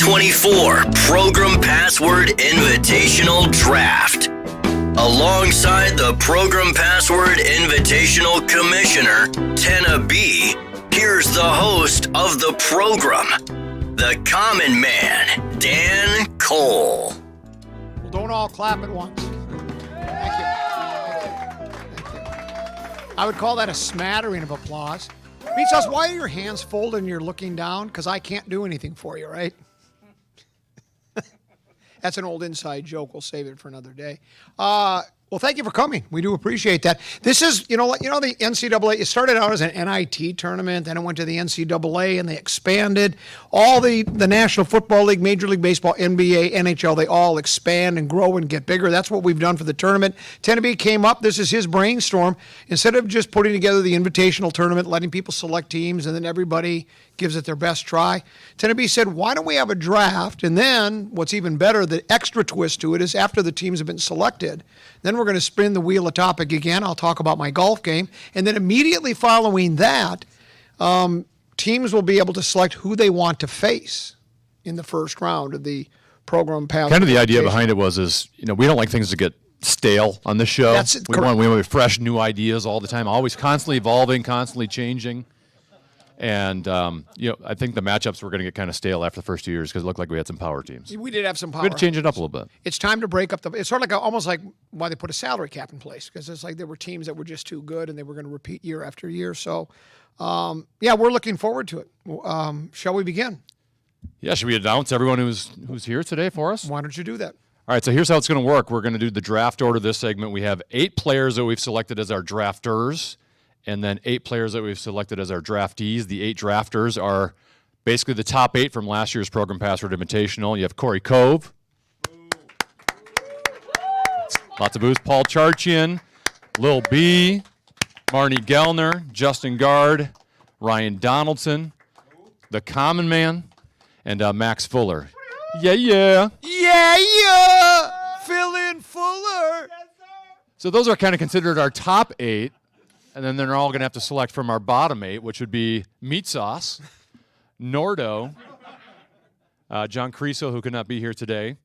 2024 Progrum Password Invitational Draft. Alongside the Progrum Password Invitational Commissioner, Tenna B, here's the host of the program, the common man, Dan Cole. Well, don't all clap at once. Thank you. I would call that a smattering of applause. Meets us, why are your hands folded and you're looking down? Because I can't do anything for you, right? That's an old inside joke. We'll save it for another day. Well, thank you for coming. We do appreciate that. This is, the NCAA, it started out as an NIT tournament, then it went to the NCAA, and they expanded. All the National Football League, Major League Baseball, NBA, NHL, they all expand and grow and get bigger. That's what we've done for the tournament. Tennaby came up. This is his brainstorm. Instead of just putting together the invitational tournament, letting people select teams, and then everybody gives it their best try, Tennaby said, why don't we have a draft? And then, what's even better, the extra twist to it is after the teams have been selected, then we're going to spin the wheel of topic again. I'll talk about my golf game. And then immediately following that, teams will be able to select who they want to face in the first round of the Progrum Password. Kind of the idea behind it is we don't like things to get stale on this show. We want fresh, new ideas all the time, always constantly evolving, constantly changing. And, I think the matchups were going to get kind of stale after the first 2 years because it looked like we had some power teams. We did have some power. We had to change it up a little bit. It's time to break up it's sort of like almost like why they put a salary cap in place, because it's like there were teams that were just too good and they were going to repeat year after year. So, we're looking forward to it. Shall we begin? Yeah, should we announce everyone who's here today for us? Why don't you do that? All right, so here's how it's going to work. We're going to do the draft order this segment. We have 8 players that we've selected as our drafters, and then 8 players that we've selected as our draftees. The 8 drafters are basically the top 8 from last year's Progrum Password Invitational. You have Corey Cove. Lots of boos. Paul Charchian, Lil B, Marnie Gellner, Justin Gard, Ryan Donaldson, the Common Man, and Max Fuller. Yeah. Fill in Fuller. So those are kind of considered our top 8. And then they're all going to have to select from our bottom 8, which would be Meat Sauce, Nordo, John Creasel, who could not be here today,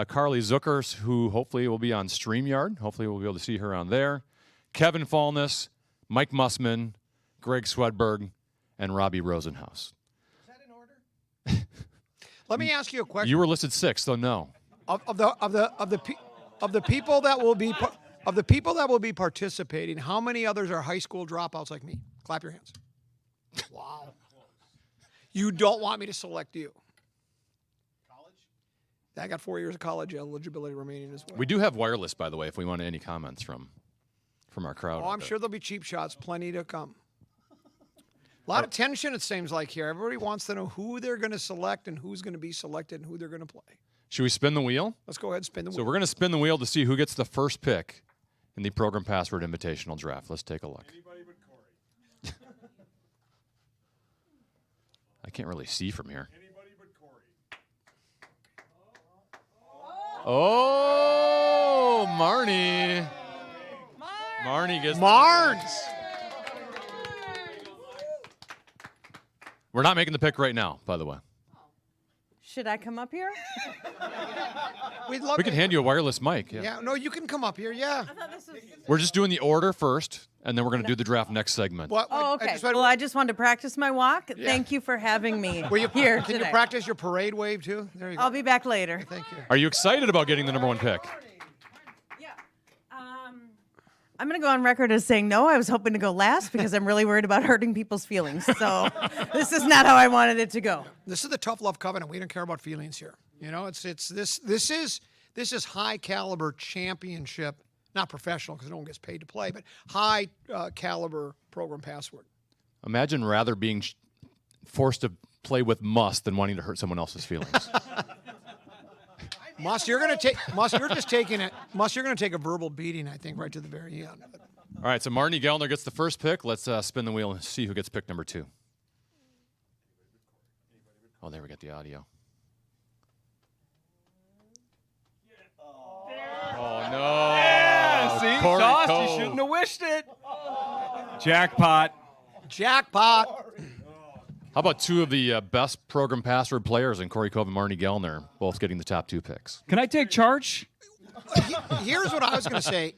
Carly Zuckers, who hopefully will be on StreamYard. Hopefully we'll be able to see her on there. Kevin Fallness, Mike Mussman, Greg Swedberg, and Robbie Rosenhaus. Is that in order? Let me ask you a question. You were listed 6th, so no. Of the people that will be Of the people that will be participating, how many others are high school dropouts like me? Clap your hands. Wow. You don't want me to select you. College? I got 4 years of college eligibility remaining as well. We do have wireless, by the way, if we want any comments from our crowd. Oh, I'm sure there'll be cheap shots, plenty to come. A lot of tension, it seems like here. Everybody wants to know who they're going to select and who's going to be selected and who they're going to play. Should we spin the wheel? Let's go ahead and spin the wheel. So we're going to spin the wheel to see who gets the first pick in the Progrum Password Invitational Draft. Let's take a look. Anybody but Corey. I can't really see from here. Anybody but Corey. Oh, Marnie. Marnie gets Marnes. We're not making the pick right now, by the way. Should I come up here? We'd love We can hand you a wireless mic. Yeah, no, you can come up here, yeah. I thought this was... We're just doing the order first, and then we're going to do the draft next segment. What, Oh, okay. I just wanted to practice my walk. Thank you for having me here Can today. you practice your parade wave, too? There you go. I'll be back later. Thank you. Are you excited about getting the number 1 pick? Yeah. I'm going to go on record as saying no. I was hoping to go last because I'm really worried about hurting people's feelings. So this is not how I wanted it to go. This is the tough love covenant. We don't care about feelings here. This is high caliber championship, not professional because no one gets paid to play, but high caliber Progrum Password. Imagine rather being forced to play with Muss than wanting to hurt someone else's feelings. Muss, you're just taking it. Muss, you're going to take a verbal beating, I think, right to the very end. All right, so Marnie Gellner gets the first pick. Let's spin the wheel and see who gets pick number 2. Oh, there we got the audio. Oh, no. Yeah, see? Corey Sauce, Cove. you shouldn't have wished it. Jackpot. Jackpot. How about two of the best program password players in Corey Cove and Marnie Gellner, both getting the top 2 picks? Can I take charge? Here's what I was going to say.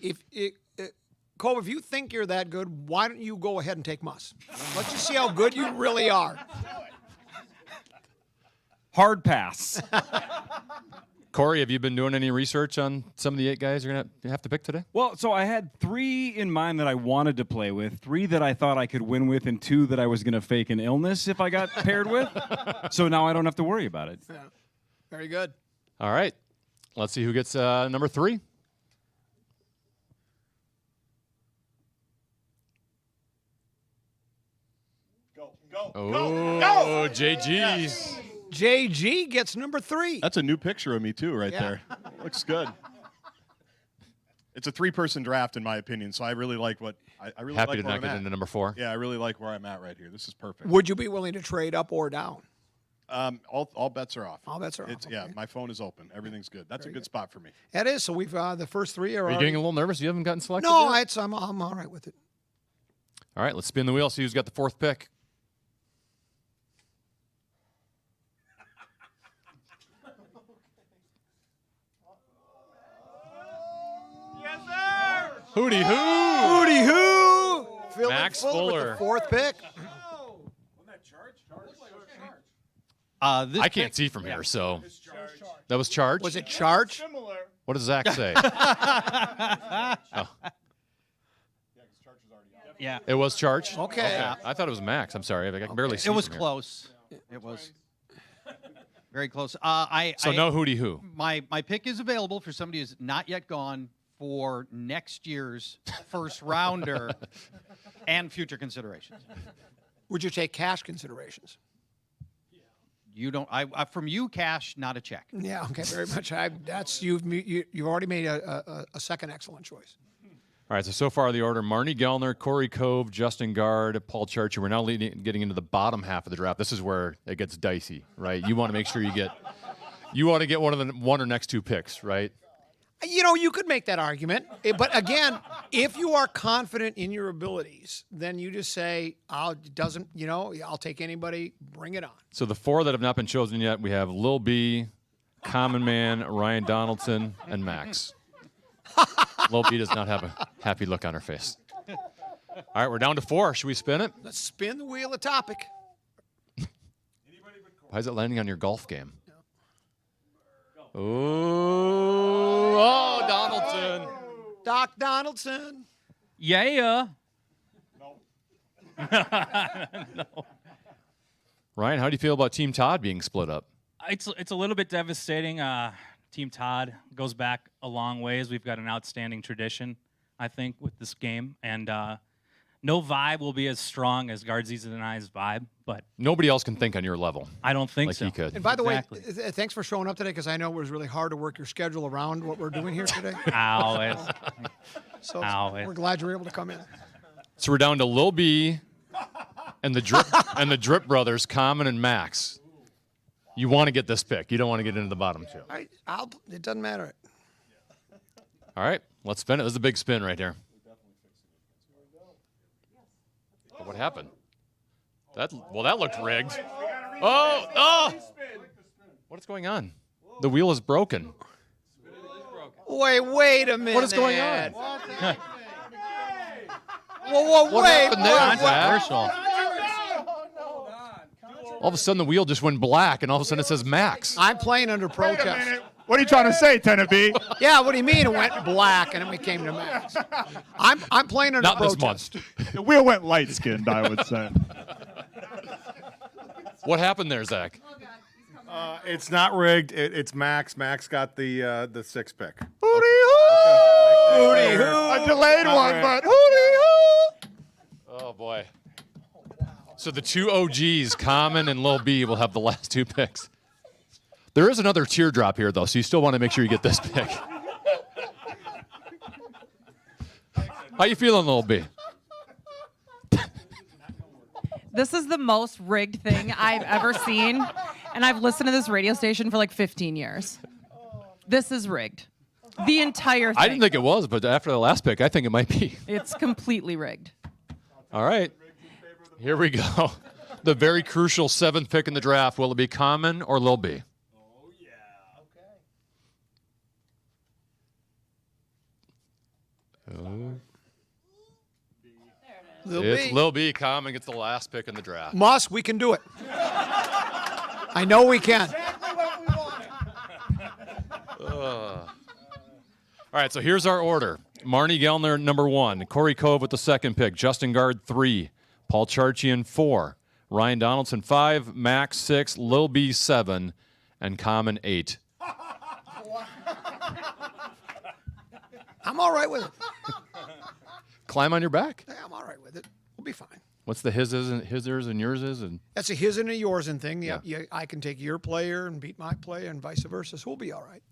Cove, if you think you're that good, why don't you go ahead and take Muss? Let's just see how good you really are. Hard pass. Corey, have you been doing any research on some of the 8 guys you're going to have to pick today? Well, so I had 3 in mind that I wanted to play with, 3 that I thought I could win with, and 2 that I was going to fake an illness if I got paired with. So now I don't have to worry about it. Yeah. Very good. All right. Let's see who gets number 3. Oh, JG. JG gets number 3. That's a new picture of me too, right there. Looks good. It's a 3-person draft, in my opinion, so I really like what I really Happy like to where not I'm get at. into number 4. Yeah, I really like where I'm at right here. This is perfect. Would you be willing to trade up or down? All bets are off. All bets are off. Yeah, Okay. my phone is open. Everything's good. That's a good spot for me. That is. So we've the first 3 are. Are you getting a little nervous? You haven't gotten selected No, yet? I'm all right with it. All right, let's spin the wheel, see who's got the 4th pick. Hootie hoo! Hootie hoo! Phil Max Fuller with Fuller. the 4th pick. I can't see from here, so that was charged. Was it Charge? What does Zach say? Oh, Yeah. it was charged. Okay. I thought it was Max. I'm sorry, I can barely see. It was from here. close. It was very close. So no hootie hoo. My pick is available for somebody who's not yet gone for next year's first rounder and future considerations. Would you take cash considerations? You don't. From you, cash, not a check. Yeah. Okay. Very much. You've already made a second excellent choice. All right, so far the order: Marnie Gellner, Corey Cove, Justin Gard, Paul Charcher. We're now getting into the bottom half of the draft. This is where it gets dicey, right? You want to make sure you want to get one or next 2 picks, right? You know, you could make that argument, but again, if you are confident in your abilities, then you just say, I'll take anybody, bring it on. So the 4 that have not been chosen yet, we have Lil B, Common Man, Ryan Donaldson, and Max. Lil B does not have a happy look on her face. All right, we're down to 4. Should we spin it? Let's spin the wheel of topic. Why is it landing on your golf game? Oh, Donaldson. Doc Donaldson. Yeah. Ryan, how do you feel about Team Todd being split up? It's a little bit devastating. Team Todd goes back a long ways. We've got an outstanding tradition, I think, with this game. And no vibe will be as strong as Guardsies and I's vibe, but Nobody else can think on your level I don't think like so. he could. And by the Exactly. way, thanks for showing up today because I know it was really hard to work your schedule around what we're doing here today. Always. So Always. we're glad you're able to come in. So we're down to Lil B and the Drip Brothers, Common and Max. You want to get this pick. You don't want to get into the bottom 2. It doesn't matter. All right, let's spin it. This is a big spin right here. But what happened? That looked rigged. Oh! What is going on? The wheel is broken. Wait a minute. What is going on? Whoa, What wait. happened there, Zach? Controversial. All of a sudden, the wheel just went black, and all of a sudden it says Max. I'm playing under protest. What are you trying to say, Tennessee? Yeah, what do you mean it went black and then we came to Max? I'm playing under Not this protest. month. The wheel went light-skinned, I would say. What happened there, Zach? It's not rigged. It's Max. Max got the 6th pick. Hootie hoo. A delayed one, but Oh, boy. So the 2 OGs, Common and Lil B, will have the last 2 picks. There is another teardrop here, though, so you still want to make sure you get this pick. How you feeling, Lil B? This is the most rigged thing I've ever seen, and I've listened to this radio station for like 15 years. This is rigged. The entire thing. I didn't think it was, but after the last pick, I think it might be. It's completely rigged. All right. Here we go. the very crucial 7th pick in the draft. Will it be Common or Lil B? Oh, yeah. Okay. It's Lil B. Common gets the last pick in the draft. Moss, we can do it. I know we can. All right, so here's our order. Marnie Gellner, number 1. Corey Cove with the 2nd pick. Justin Guard, 3. Paul Charchian, 4. Ryan Donaldson, 5. Max, 6. Lil B, 7. And Common, 8. I'm all right with it. Climb on your back. Yeah, I'm all right with it. We'll be fine. What's the his, hers, and yours is? And That's a his and a yours and thing. Yeah. I can take your player and beat my player and vice versa. So we'll be all right.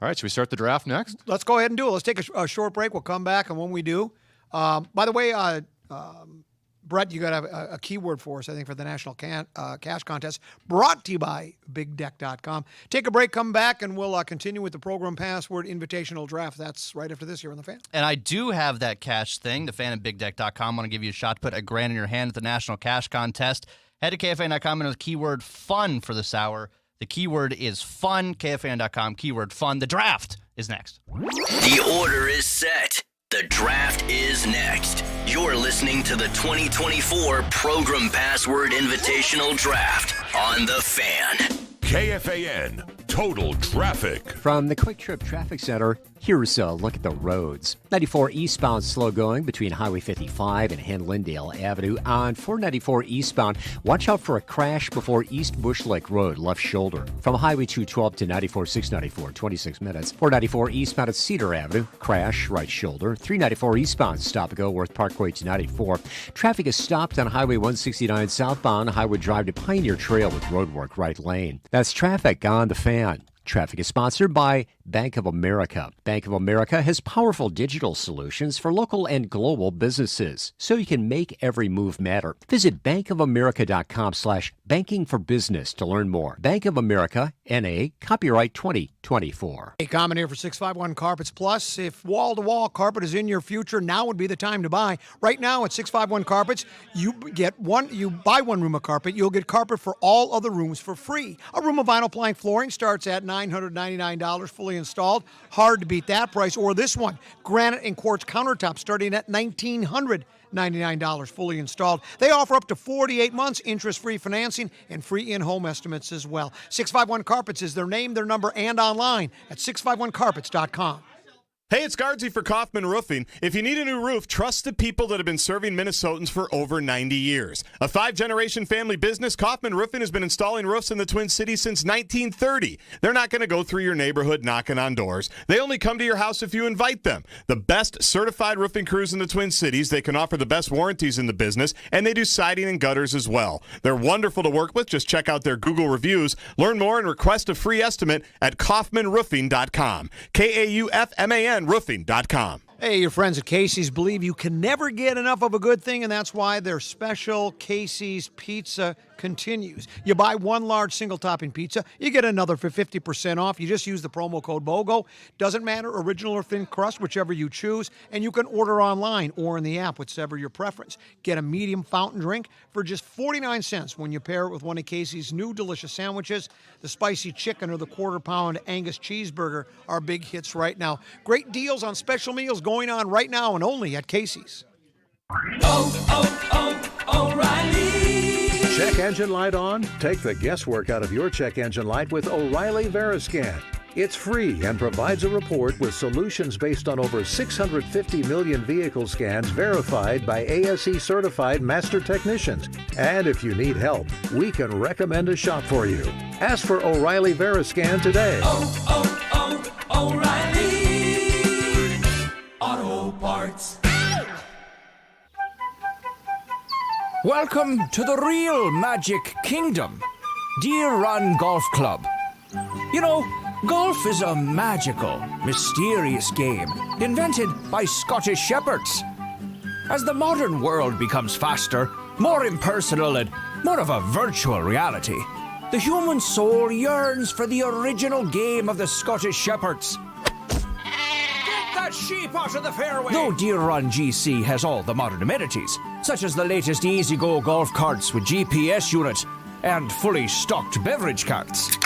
all right, should we start the draft next? Let's go ahead and do it. Let's take a short break. We'll come back, and when we do, by the way, Brett, you got a keyword for us, I think, for the National Cash Contest, brought to you by BigDeck.com. Take a break, come back, and we'll continue with the Program Password Invitational Draft. That's right after this here on The Fan. And I do have that cash thing, the fan at BigDeck.com. I want to give you a shot to put $1,000 in your hand at the National Cash Contest. Head to KFAN.com and use the keyword FUN for this hour. The keyword is FUN, KFAN.com, keyword FUN. The draft is next. The order is set. The draft is next. You're listening to the 2024 Program Password Invitational Draft on The Fan. KFAN Total Traffic. From the Quick Trip Traffic Center, here's a look at the roads. 94 eastbound slow going between Highway 55 and Henlindale Avenue. On 494 eastbound, watch out for a crash before East Bush Lake Road, left shoulder. From Highway 212 to 94 694, 26 minutes. 494 eastbound at Cedar Avenue, crash, right shoulder. 394 eastbound, stop and go, Worth Parkway to 94. Traffic is stopped on Highway 169 southbound, Highway Drive to Pioneer Trail with roadwork, right lane. That's traffic on The Fan. Traffic is sponsored by Bank of America. Bank of America has powerful digital solutions for local and global businesses, so you can make every move matter. Visit bankofamerica.com/banking for business to learn more. Bank of America, N.A., copyright 2024. Hey, Common here for 651 Carpets Plus. If wall-to-wall carpet is in your future, now would be the time to buy. Right now at 651 Carpets, you buy one room of carpet, you'll get carpet for all other rooms for free. A room of vinyl plank flooring starts at $999 fully installed. Hard to beat that price. Or this one, granite and quartz countertops starting at $1,999 fully installed. They offer up to 48 months interest-free financing and free in-home estimates as well. 651 Carpets is their name, their number, and online at 651carpets.com. Hey, it's Guardsy for Kaufman Roofing. If you need a new roof, trust the people that have been serving Minnesotans for over 90 years. A 5-generation family business, Kaufman Roofing has been installing roofs in the Twin Cities since 1930. They're not going to go through your neighborhood knocking on doors. They only come to your house if you invite them. The best certified roofing crews in the Twin Cities. They can offer the best warranties in the business, and they do siding and gutters as well. They're wonderful to work with. Just check out their Google reviews. Learn more and request a free estimate at kaufmanroofing.com. KAUFMAN roofing.com. Hey, your friends at Casey's believe you can never get enough of a good thing, and that's why their special Casey's Pizza continues. You buy one large single-topping pizza, you get another for 50% off. You just use the promo code BOGO. Doesn't matter, original or thin crust, whichever you choose, and you can order online or in the app, whichever your preference. Get a medium fountain drink for just 49 cents when you pair it with one of Casey's new delicious sandwiches. The spicy chicken or the quarter-pound Angus cheeseburger are big hits right now. Great deals on special meals going on right now and only at Casey's. O'Reilly! Check engine light on? Take the guesswork out of your check engine light with O'Reilly Veriscan. It's free and provides a report with solutions based on over 650 million vehicle scans verified by ASE-certified master technicians. And if you need help, we can recommend a shop for you. Ask for O'Reilly Veriscan today. O'Reilly Auto Parts. Welcome to the real Magic Kingdom, Deer Run Golf Club. You know, golf is a magical, mysterious game invented by Scottish shepherds. As the modern world becomes faster, more impersonal, and more of a virtual reality, the human soul yearns for the original game of the Scottish shepherds. Get that sheep out of the fairway! Though Deer Run GC has all the modern amenities, such as the latest Easy-Go golf carts with GPS unit and fully stocked beverage carts.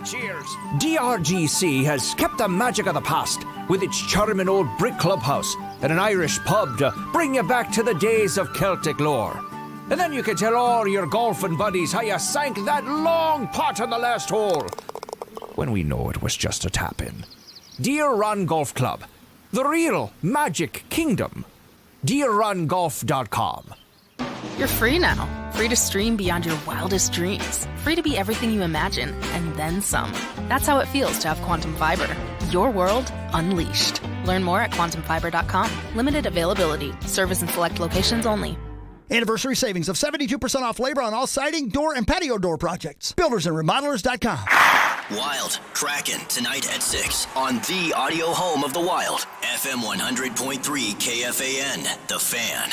Cheers! DRGC has kept the magic of the past with its charming old brick clubhouse and an Irish pub to bring you back to the days of Celtic lore. And then you can tell all your golfing buddies how you sank that long putt on the last hole, when we know it was just a tap-in. Deer Run Golf Club, the real Magic Kingdom. DeerRunGolf.com. You're free now. Free to stream beyond your wildest dreams. Free to be everything you imagine, and then some. That's how it feels to have Quantum Fiber. Your world unleashed. Learn more at quantumfiber.com. Limited availability. Service in select locations only. Anniversary savings of 72% off labor on all siding, door, and patio door projects. BuildersandRemodelers.com. Wild Kraken tonight at 6 on the audio home of the Wild. FM 100.3 KFAN, The Fan.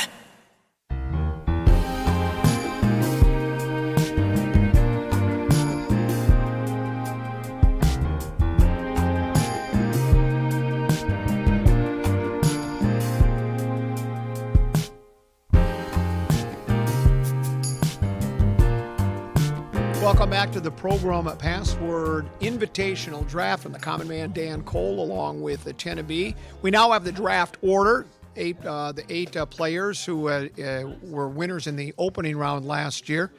Welcome back to the Progrum Password Invitational Draft from the Common Man Dan Cole along with the Tennessee. We now have the draft order. The eight players who were winners in the opening round last year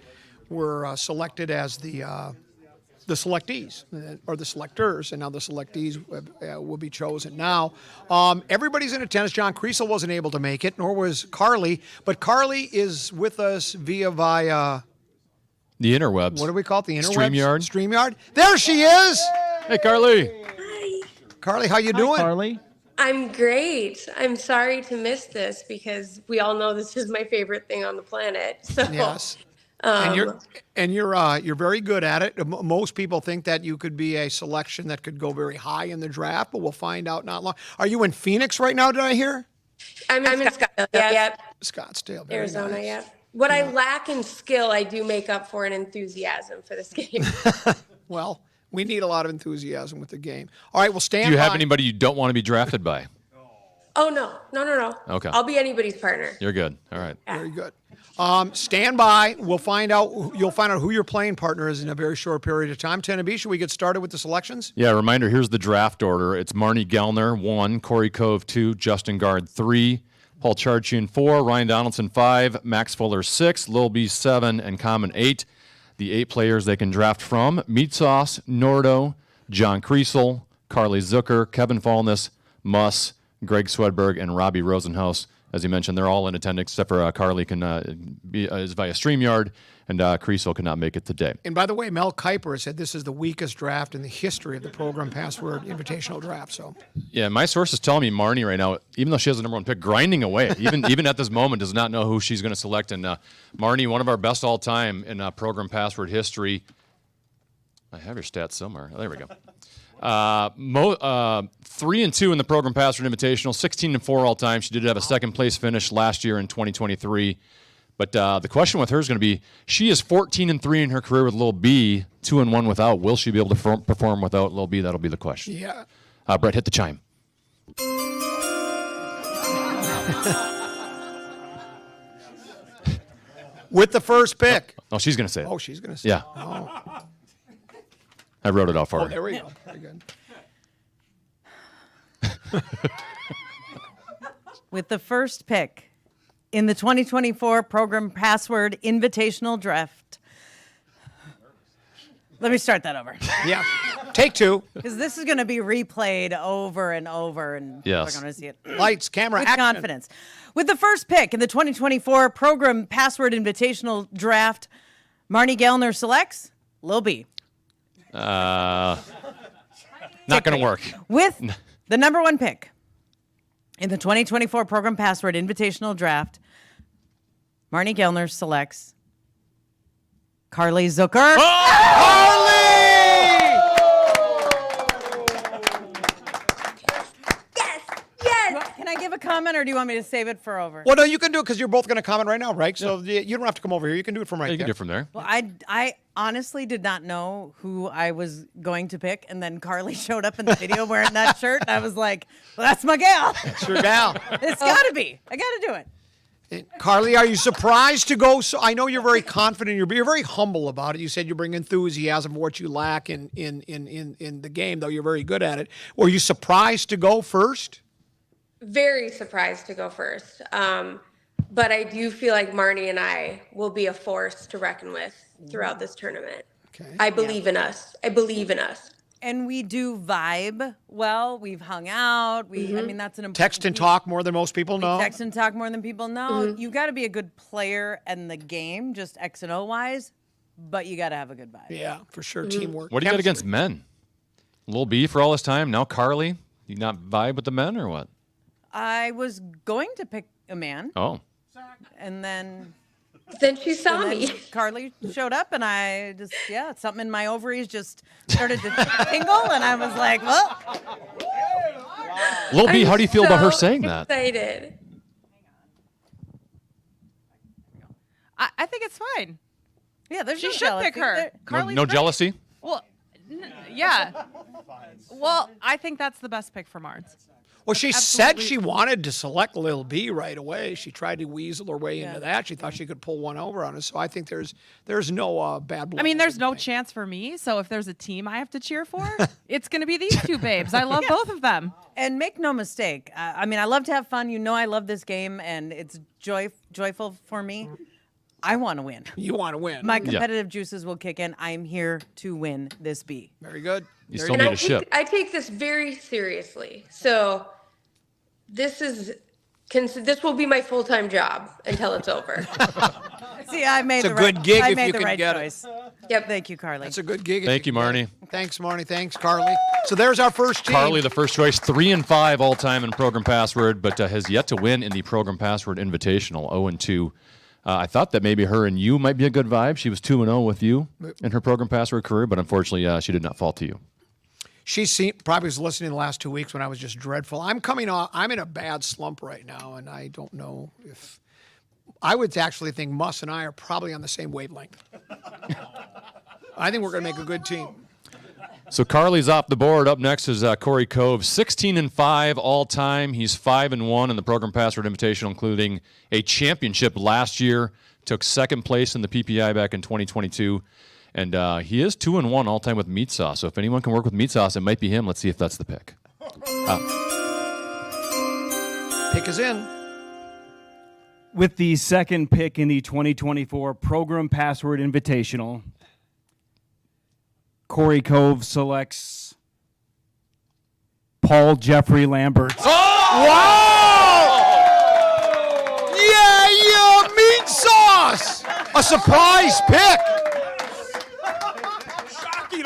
were selected as the selectees or the selectors, and now the selectees will be chosen. Now, everybody's in attendance. John Creasel wasn't able to make it, nor was Carly, but Carly is with us via the interwebs. What do we call it? The interwebs? StreamYard. There she is. Hey, Carly. Hi. Carly, how you doing? Carly. I'm great. I'm sorry to miss this because we all know this is my favorite thing on the planet. So, yes. And you're very good at it. Most people think that you could be a selection that could go very high in the draft, but we'll find out not long. Are you in Phoenix right now? Did I hear? I'm in Scottsdale. Yep. Scottsdale. Very Arizona. nice. Yep. What I lack in skill, I do make up for in enthusiasm for this game. Well, we need a lot of enthusiasm with the game. All right, we'll stand by. Do you have anybody you don't want to be drafted by? Oh, no. Okay. I'll be anybody's partner. You're good. All right. Very good. Stand by. We'll find out. You'll find out who your playing partner is in a very short period of time. Tennessee, should we get started with the selections? Yeah, reminder, here's the draft order. It's Marnie Gellner, 1, Corey Cove, 2, Justin Guard, 3, Paul Charchian, 4, Ryan Donaldson, 5, Max Fuller, 6, Lil B, 7, and Common, 8. The 8 players they can draft from: Meat Sauce, Nordo, John Creasel, Carly Zucker, Kevin Fallness, Muss, Greg Swedberg, and Robbie Rosenhaus. As you mentioned, they're all in attendance except for Carly is via StreamYard, and Creasel could not make it today. And by the way, Mel Kiper said this is the weakest draft in the history of the Progrum Password Invitational Draft. So, yeah, my sources tell me Marnie right now, even though she has the number 1 pick, grinding away. Even at this moment, does not know who she's going to select. And Marnie, one of our best all time in Progrum Password history. I have your stats somewhere. Oh, there we go. 3-2 in the Progrum Password Invitational, 16-4 all time. She did have a second place finish last year in 2023. But the question with her is going to be: she is 14-3 in her career with Lil B, 2-1 without. Will she be able to perform without Lil B? That'll be the question. Yeah. Brett, hit the chime. With the first pick. Oh, she's going to say it. Oh, she's going to say it. Yeah. Oh. I wrote it off for her. There we go. Very good. With the first pick in the 2024 Progrum Password Invitational Draft. Let me start that over. Yeah. Take 2. Because this is going to be replayed over and over, and yes. we're going to see it. Lights, camera, with action. confidence. With the first pick in the 2024 Progrum Password Invitational Draft, Marnie Gellner selects Lil B. Not going to work. With the number 1 pick in the 2024 Progrum Password Invitational Draft, Marnie Gellner selects Carly Zucker. Carly! Yes. Can I give a comment, or do you want me to save it for over? Well, no, you can do it because you're both going to comment right now, right? So you don't have to come over here. You can do it from right there. You can do it from there. Well, I honestly did not know who I was going to pick, and then Carly showed up in the video wearing that shirt, and I was like, well, that's my gal. It's your gal. It's got to be. I got to do it. Carly, are you surprised to go? So I know you're very confident. You're very humble about it. You said you bring enthusiasm for what you lack in the game, though you're very good at it. Were you surprised to go first? Very surprised to go first. But I do feel like Marnie and I will be a force to reckon with throughout this tournament. Okay. I believe in us. I believe in us. And we do vibe well. We've hung out. I mean, that's an important Text and talk more than most people know. Text and talk more than people know. You got to be a good player in the game, just X and O wise, but you got to have a good vibe. Yeah, for sure. Teamwork. What do you got against men? Lil B for all this time. Now Carly. You not vibe with the men or what? I was going to pick a man. Oh. And then she saw me. Carly showed up, and I just, something in my ovaries just started to tingle, and I was like, well. Lil B, how do you feel about her saying that? Excited. I think it's fine. Yeah, there's she no should jealousy. pick her. Carly's No great. jealousy? Well, yeah. Well, I think that's the best pick for Mards. Well, she said she wanted to select Lil B right away. She tried to weasel her way into that. She thought she could pull one over on us. So I think there's no bad blood. I mean, there's no chance for me. So if there's a team I have to cheer for, it's going to be these two babes. I love both of them. And make no mistake, I mean, I love to have fun. You know I love this game, and it's joyful for me. I want to win. You want to win. My competitive juices will kick in. I'm here to win this B. Very good. You still need a ship. I take this very seriously. So this will be my full-time job until it's over. See, I made It's the a good gig I if made you the can right get it. choice. Yep. Thank you, Carly. That's a good gig. Thank you, Marnie. Thanks, Marnie. Thanks, Carly. So there's our first team. Carly, the first choice, 3-5 all time in Program Password, but has yet to win in the Program Password Invitational, 0-2. I thought that maybe her and you might be a good vibe. She was 2-0 with you in her Program Password career, but unfortunately, she did not fall to you. She probably was listening the last 2 weeks when I was just dreadful. I'm in a bad slump right now, and I don't know if I would actually think Muss and I are probably on the same wavelength. I think we're going to make a good team. So Carly's off the board. Up next is Corey Cove, 16-5 all time. He's 5-1 in the Program Password Invitational, including a championship last year. Took second place in the PPI back in 2022. And he is 2-1 all time with Meat Sauce. So if anyone can work with Meat Sauce, it might be him. Let's see if that's the pick. Pick is in. With the second pick in the 2024 Program Password Invitational, Corey Cove selects Paul Jeffrey Lambert. Wow! Yeah, Meat Sauce! A surprise pick!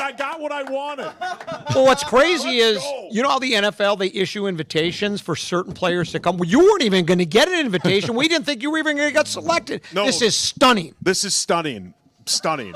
I got what I wanted. Well, what's crazy is, you know how the NFL, they issue invitations for certain players to come? Well, you weren't even going to get an invitation. We didn't think you were even going to get selected. No, this is stunning. This is stunning. Stunning.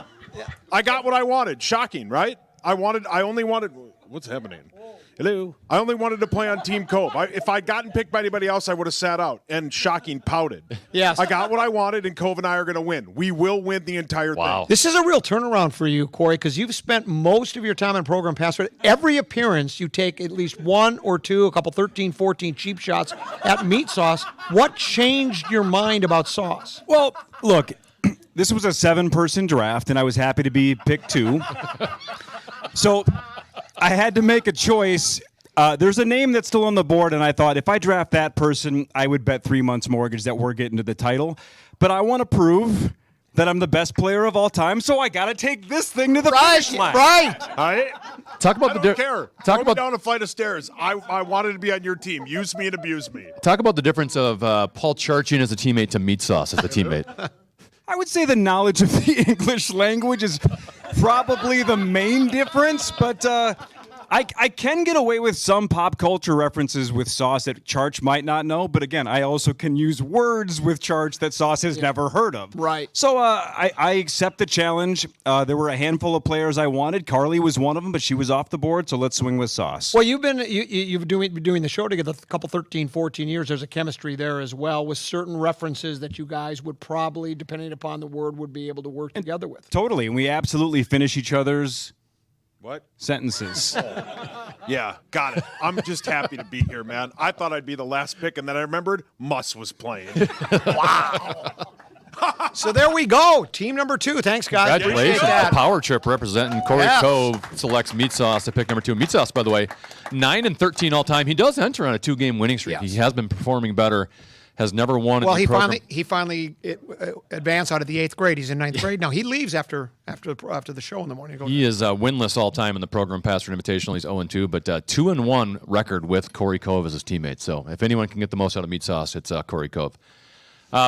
I got what I wanted. Shocking, right? I only wanted, what's happening? Hello? I only wanted to play on Team Cove. If I'd gotten picked by anybody else, I would have sat out. And Shocking pouted. Yes. I got what I wanted, and Cove and I are going to win. We will win the entire thing. This is a real turnaround for you, Corey, because you've spent most of your time on Program Password. Every appearance, you take at least one or two, a couple 13, 14 cheap shots at Meat Sauce. What changed your mind about Sauce? Well, look, this was a 7-person draft, and I was happy to be picked 2. So I had to make a choice. There's a name that's still on the board, and I thought if I draft that person, I would bet 3 months mortgage that we're getting to the title. But I want to prove that I'm the best player of all time, so I got to take this thing to the finish line. Right. Talk about I the don't care. Throw me down a flight of stairs. I wanted to be on your team. Use me and abuse me. Talk about the difference of Paul Charchian as a teammate to Meat Sauce as a teammate. I would say the knowledge of the English language is probably the main difference, but I can get away with some pop culture references with Sauce that Charch might not know, but again, I also can use words with Charch that Sauce has never heard of. Right. So I accept the challenge. There were a handful of players I wanted. Carly was one of them, but she was off the board, so let's swing with Sauce. Well, you've been doing the show together a couple 13, 14 years. There's a chemistry there as well with certain references that you guys would probably, depending upon the word, would be able to work together with. Totally, and we absolutely finish each other's What? Sentences. Yeah, got it. I'm just happy to be here, man. I thought I'd be the last pick, and then I remembered Muss was playing. Wow. So there we go. Team number 2. Thanks, guys. Congratulations. Appreciate that. Power Trip representing Corey Yes. Cove selects Meat Sauce to pick number 2. Meat Sauce, by the way, 9-13 all time. He does enter on a 2-game winning streak. Yes. He has been performing better. Has never won. Well, in the program. he finally advanced out of the 8th grade. He's in 9th grade now. He leaves after the show in the morning. He is winless all time in the Program Password Invitational. He's 0-2, but 2-1 record with Corey Cove as his teammate. So if anyone can get the most out of Meat Sauce, it's Corey Cove.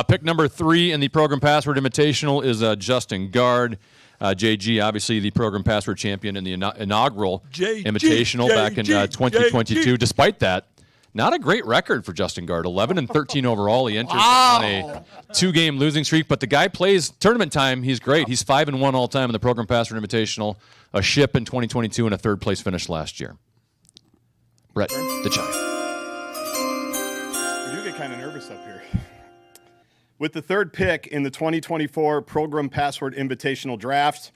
Pick number 3 in the Program Password Invitational is Justin Gard. JG, obviously the Program Password champion in the inaugural Invitational back in 2022. Despite that, not a great record for Justin Gard. 11-13 overall. He enters on a 2-game losing streak, but the guy plays tournament time. He's great. He's 5-1 all time in the Program Password Invitational, a ship in 2022, and a 3rd place finish last year. Brett, the chime. We do get kind of nervous up here. With the 3rd pick in the 2024 Program Password Invitational Draft,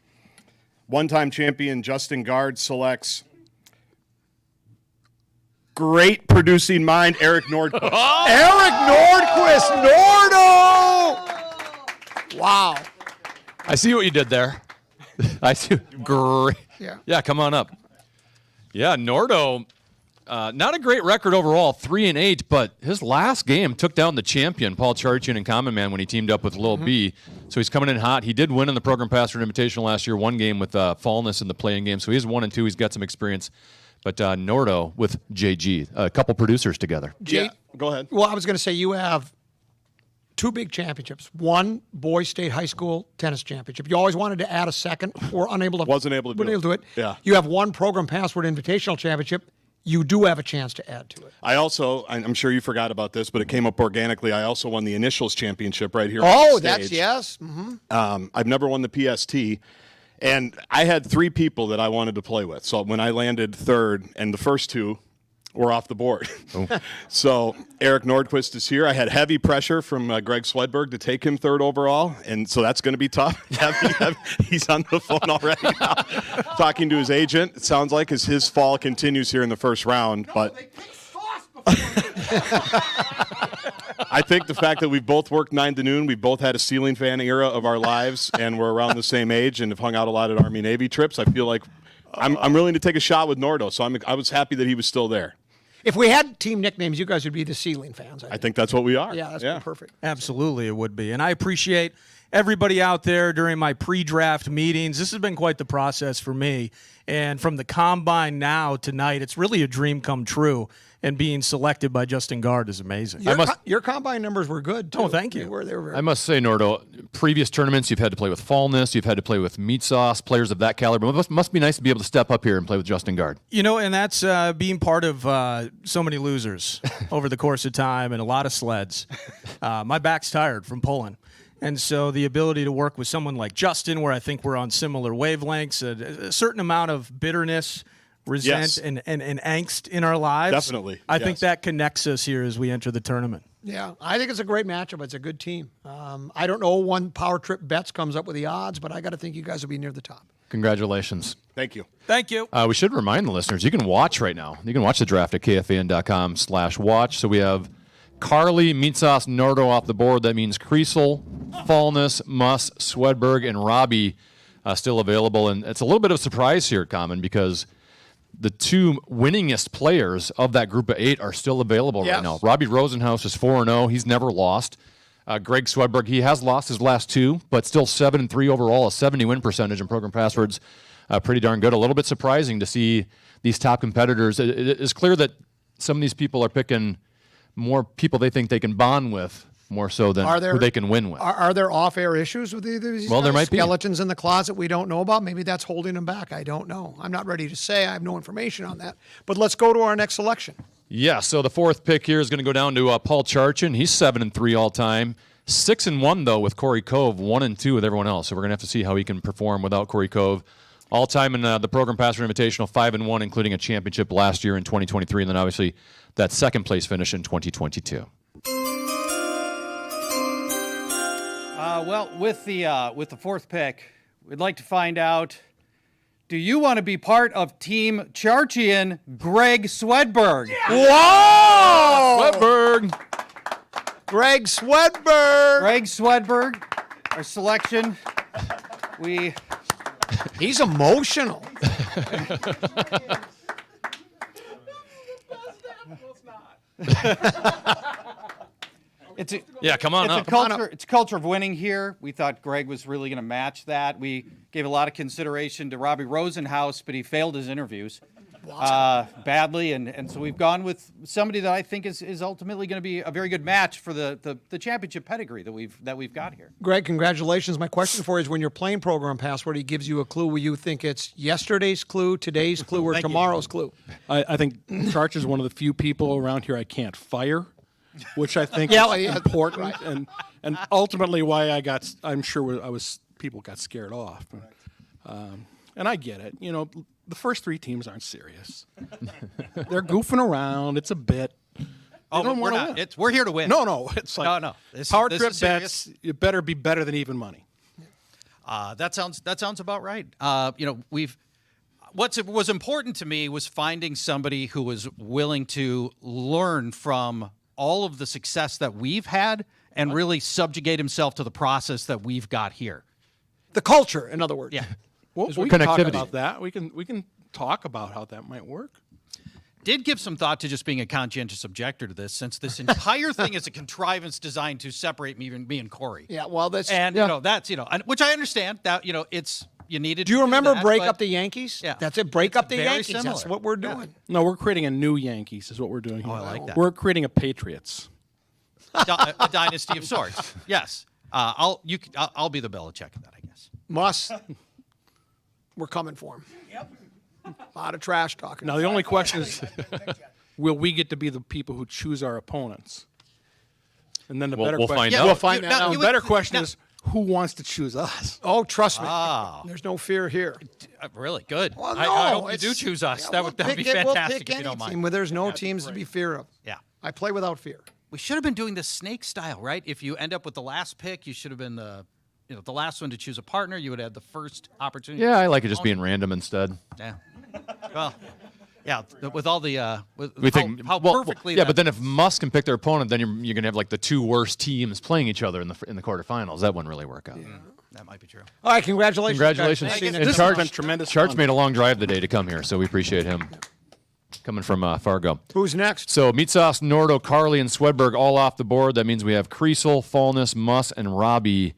one-time champion Justin Gard selects great producing mind Eric Nordquist. Eric Nordquist, Nordo! Wow. I see what you did there. I see. Great. Yeah, come on up. Yeah, Nordo, not a great record overall, 3-8, but his last game took down the champion, Paul Charchian and Common Man, when he teamed up with Lil B. So he's coming in hot. He did win in the Program Password Invitational last year, 1 game with Fallness in the playing game. So he's 1-2. He's got some experience. But Nordo with JG, a couple producers together. Go ahead. Well, I was going to say you have 2 big championships. One, Boys State High School tennis championship. You always wanted to add a second, or unable to. Wasn't able to do it. Yeah. You have 1 Program Password Invitational championship. You do have a chance to add to it. I also, I'm sure you forgot about this, but it came up organically. I also won the Initials Championship right here. Oh, on the that's stage. yes. Mm-hmm. I've never won the PST. And I had 3 people that I wanted to play with. So when I landed 3rd, and the first 2 were off the board. So Eric Nordquist is here. I had heavy pressure from Greg Swedberg to take him 3rd overall, and so that's going to be tough. He's on the phone already now, talking to his agent. It sounds like as his fall continues here in the first round. But I think the fact that we've both worked 9 to noon, we've both had a ceiling fan era of our lives, and we're around the same age and have hung out a lot at Army-Navy trips, I feel like I'm willing to take a shot with Nordo, so I was happy that he was still there. If we had team nicknames, you guys would be the Ceiling fans. I think that's what we are. Yeah, that's perfect. Absolutely, it would be. And I appreciate everybody out there during my pre-draft meetings. This has been quite the process for me. And from the combine now tonight, it's really a dream come true. And being selected by Justin Gard is amazing. Your combine numbers were good, too. Oh, thank you. They were very I must say, Nordo, previous tournaments, you've had to play with Fallness, you've had to play with Meat Sauce, players of that caliber. It must be nice to be able to step up here and play with Justin Gard. You know, and that's being part of so many losers over the course of time and a lot of sleds. My back's tired from pulling. And so the ability to work with someone like Justin, where I think we're on similar wavelengths, a certain amount of bitterness, resent, and angst in our lives. Definitely. I think that connects us here as we enter the tournament. Yeah, I think it's a great matchup. It's a good team. I don't know when Power Trip Bets comes up with the odds, but I got to think you guys will be near the top. Congratulations. Thank you. Thank you. We should remind the listeners, you can watch right now. You can watch the draft at kfan.com/watch. So we have Carly, Meat Sauce, Nordo off the board. That means Kriesel, Fallness, Muss, Swedberg, and Robbie still available. And it's a little bit of a surprise here, Common, because the 2 winningest players of that group of 8 are still available right now. Robbie Rosenhaus is 4-0. He's never lost. Greg Swedberg, he has lost his last 2, but still 7-3 overall, a 70 win percentage in Program Passwords. Pretty darn good. A little bit surprising to see these top competitors. It is clear that some of these people are picking more people they think they can bond with, more so than who they can win with. Are there off-air issues with these Well, there might be. Skeletons in the closet we don't know about? Maybe that's holding them back. I don't know. I'm not ready to say. I have no information on that. But let's go to our next selection. Yeah, so the 4th pick here is going to go down to Paul Charchian. He's 7-3 all time. 6-1, though, with Corey Cove, 1-2 with everyone else. So we're going to have to see how he can perform without Corey Cove. All time in the Program Password Invitational, 5-1, including a championship last year in 2023, and then obviously that 2nd place finish in 2022. Well, with the 4th pick, we'd like to find out Do you want to be part of Team Charchian Greg Swedberg? Whoa! Swedberg. Greg Swedberg. Greg Swedberg, our selection. He's emotional. Come on up. It's a culture of winning here. We thought Greg was really going to match that. We gave a lot of consideration to Robbie Rosenhaus, but he failed his interviews badly, and so we've gone with somebody that I think is ultimately going to be a very good match for the championship pedigree that we've got here. Greg, congratulations. My question for you is, when you're playing Program Password, he gives you a clue. Will you think it's yesterday's clue, today's clue, or tomorrow's clue? I think Charch is one of the few people around here I can't fire, which I think Yeah, is yeah, important, right. and ultimately why I'm sure people got scared off. And I get it. The first three teams aren't serious. They're goofing around. It's a bit. Oh, we're not. We're here to win. No. It's like no. Power this trip is bets. serious. You better be better than even money. That sounds about right. What was important to me was finding somebody who was willing to learn from all of the success that we've had and really subjugate himself to the process that we've got here. The culture, in other words. Yeah. Well, we can talk about that. We can talk about how that might work. Did give some thought to just being a conscientious objector to this, since this entire thing is a contrivance designed to separate me and Corey. Yeah, well, that's which I understand that it's you needed. Do you remember that, Break but- Up the Yankees? Yeah. That's it. Break Up the very Yankees. similar. That's what we're doing. No, we're creating a new Yankees is what we're doing here. I like that. We're creating a Patriots. A dynasty of sorts. Yes. I'll be the Belichick of that, I guess. Muss. We're coming for him. Yep. A lot of trash talking. Now the only question is, will we get to be the people who choose our opponents? And then the better we'll question. find out. We'll find that out. The better question is, who wants to choose us? Oh, trust me. Ah. There's no fear here. Really good. Well, I no, hope you do it's- choose us. Yeah, That we'll would be pick it- fantastic we'll pick if you any don't mind. team where there's no teams to be fear of. Yeah. I play without fear. We should have been doing the snake style, right? If you end up with the last pick, you should have been the last one to choose a partner. You would have had the first opportunity. Yeah, I like it just being random instead. Yeah. Well, yeah. With all the how perfectly. Yeah, but then if Musk can pick their opponent, then you're gonna have like the two worst teams playing each other in the quarterfinals. That wouldn't really work out. that might be true. All right, congratulations. Congratulations. guys. See you And next This has time. been tremendous. Charch fun. made a long drive today to come here, so we appreciate him coming from Fargo. Who's next? So Meat Sauce, Nordo, Carly, and Swedberg all off the board. That means we have Kreisel, Fallness, Muss, and Robbie